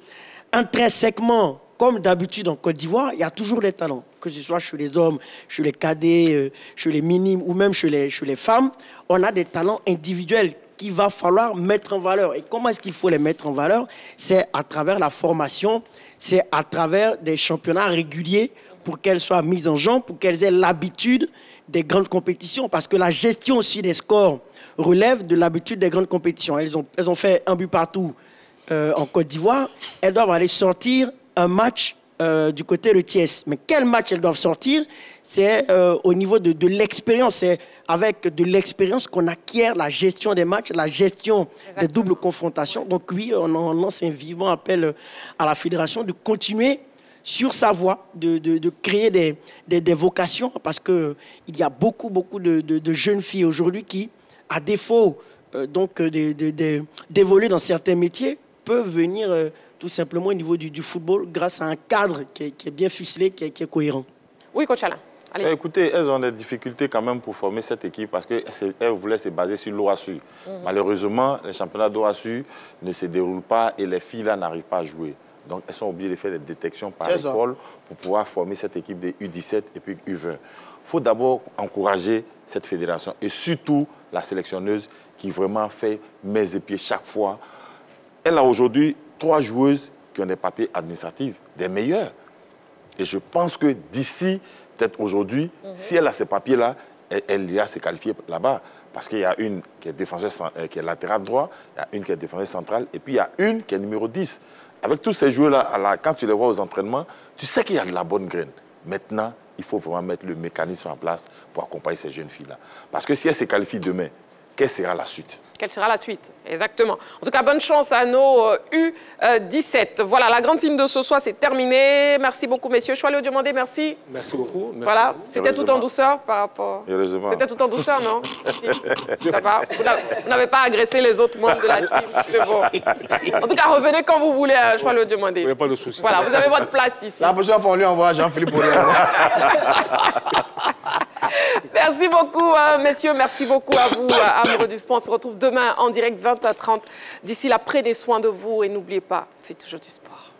intrinsèquement, comme d'habitude en Côte d'Ivoire, il y a toujours des talents, que ce soit chez les hommes, chez les cadets, chez les minimes ou même chez les femmes. On a des talents individuels qu'il va falloir mettre en valeur. Et comment est-ce qu'il faut les mettre en valeur? C'est à travers la formation, c'est à travers des championnats réguliers pour qu'elles soient mises en jambe, pour qu'elles aient l'habitude des grandes compétitions. Parce que la gestion aussi des scores relève de l'habitude des grandes compétitions. Elles ont fait un but partout en Côte d'Ivoire. Elles doivent aller sortir un match du côté de Thiès. Mais quel match elles doivent sortir? C'est au niveau de l'expérience. C'est avec de l'expérience qu'on acquiert la gestion des matchs, la gestion des doubles confrontations. Donc oui, on lance un vivant appel à la fédération de continuer sur sa voie, de créer des vocations, parce qu'il y a beaucoup de jeunes filles aujourd'hui qui, à défaut d'évoluer dans certains métiers, peuvent venir tout simplement au niveau du football grâce à un cadre qui est bien ficelé, qui est cohérent. Oui, coach Alain. Allez. Écoutez, elles ont des difficultés quand même pour former cette équipe parce qu'elles voulaient se baser sur l'OASU. Malheureusement, les championnats d'OASU ne se déroulent pas et les filles là n'arrivent pas à jouer. Donc, elles sont obligées de faire des détections par école pour pouvoir former cette équipe de U17 et puis U20. Il faut d'abord encourager cette fédération et surtout la sélectionneuse qui vraiment fait mains et pieds chaque fois. Elle a aujourd'hui 3 joueuses qui ont des papiers administratifs, des meilleurs. Et je pense que d'ici, peut-être aujourd'hui, si elle a ces papiers-là, elle ira se qualifier là-bas. Parce qu'il y a une qui est défenseur, qui est latéral droit, il y a une qui est défenseur central, et puis il y a une qui est numéro 10. Avec tous ces joueurs-là, quand tu les vois aux entraînements, tu sais qu'il y a de la bonne graine. Maintenant, il faut vraiment mettre le mécanisme en place pour accompagner ces jeunes filles-là. Parce que si elles se qualifient demain, quelle sera la suite? Quelle sera la suite? Exactement. En tout cas, bonne chance à nos U17. Voilà, la grande team de ce soir, c'est terminé. Merci beaucoup, messieurs. Choualio Diomandé, merci. Merci beaucoup. Merci. Voilà, c'était tout en douceur par rapport... Heureusement. C'était tout en douceur, non? Vous n'avez pas agressé les autres membres de la team. C'est bon. En tout cas, revenez quand vous voulez à Choualio Diomandé. Il n'y a pas de souci. Voilà, vous avez votre place ici. La prochaine fois, on lui envoie Jean-Philippe Aurier. Merci beaucoup. beaucoup, messieurs. Merci beaucoup à vous, amoureux du sport. On se retrouve demain en direct 20h30. D'ici là, prenez soin de vous et n'oubliez pas, faites toujours du sport.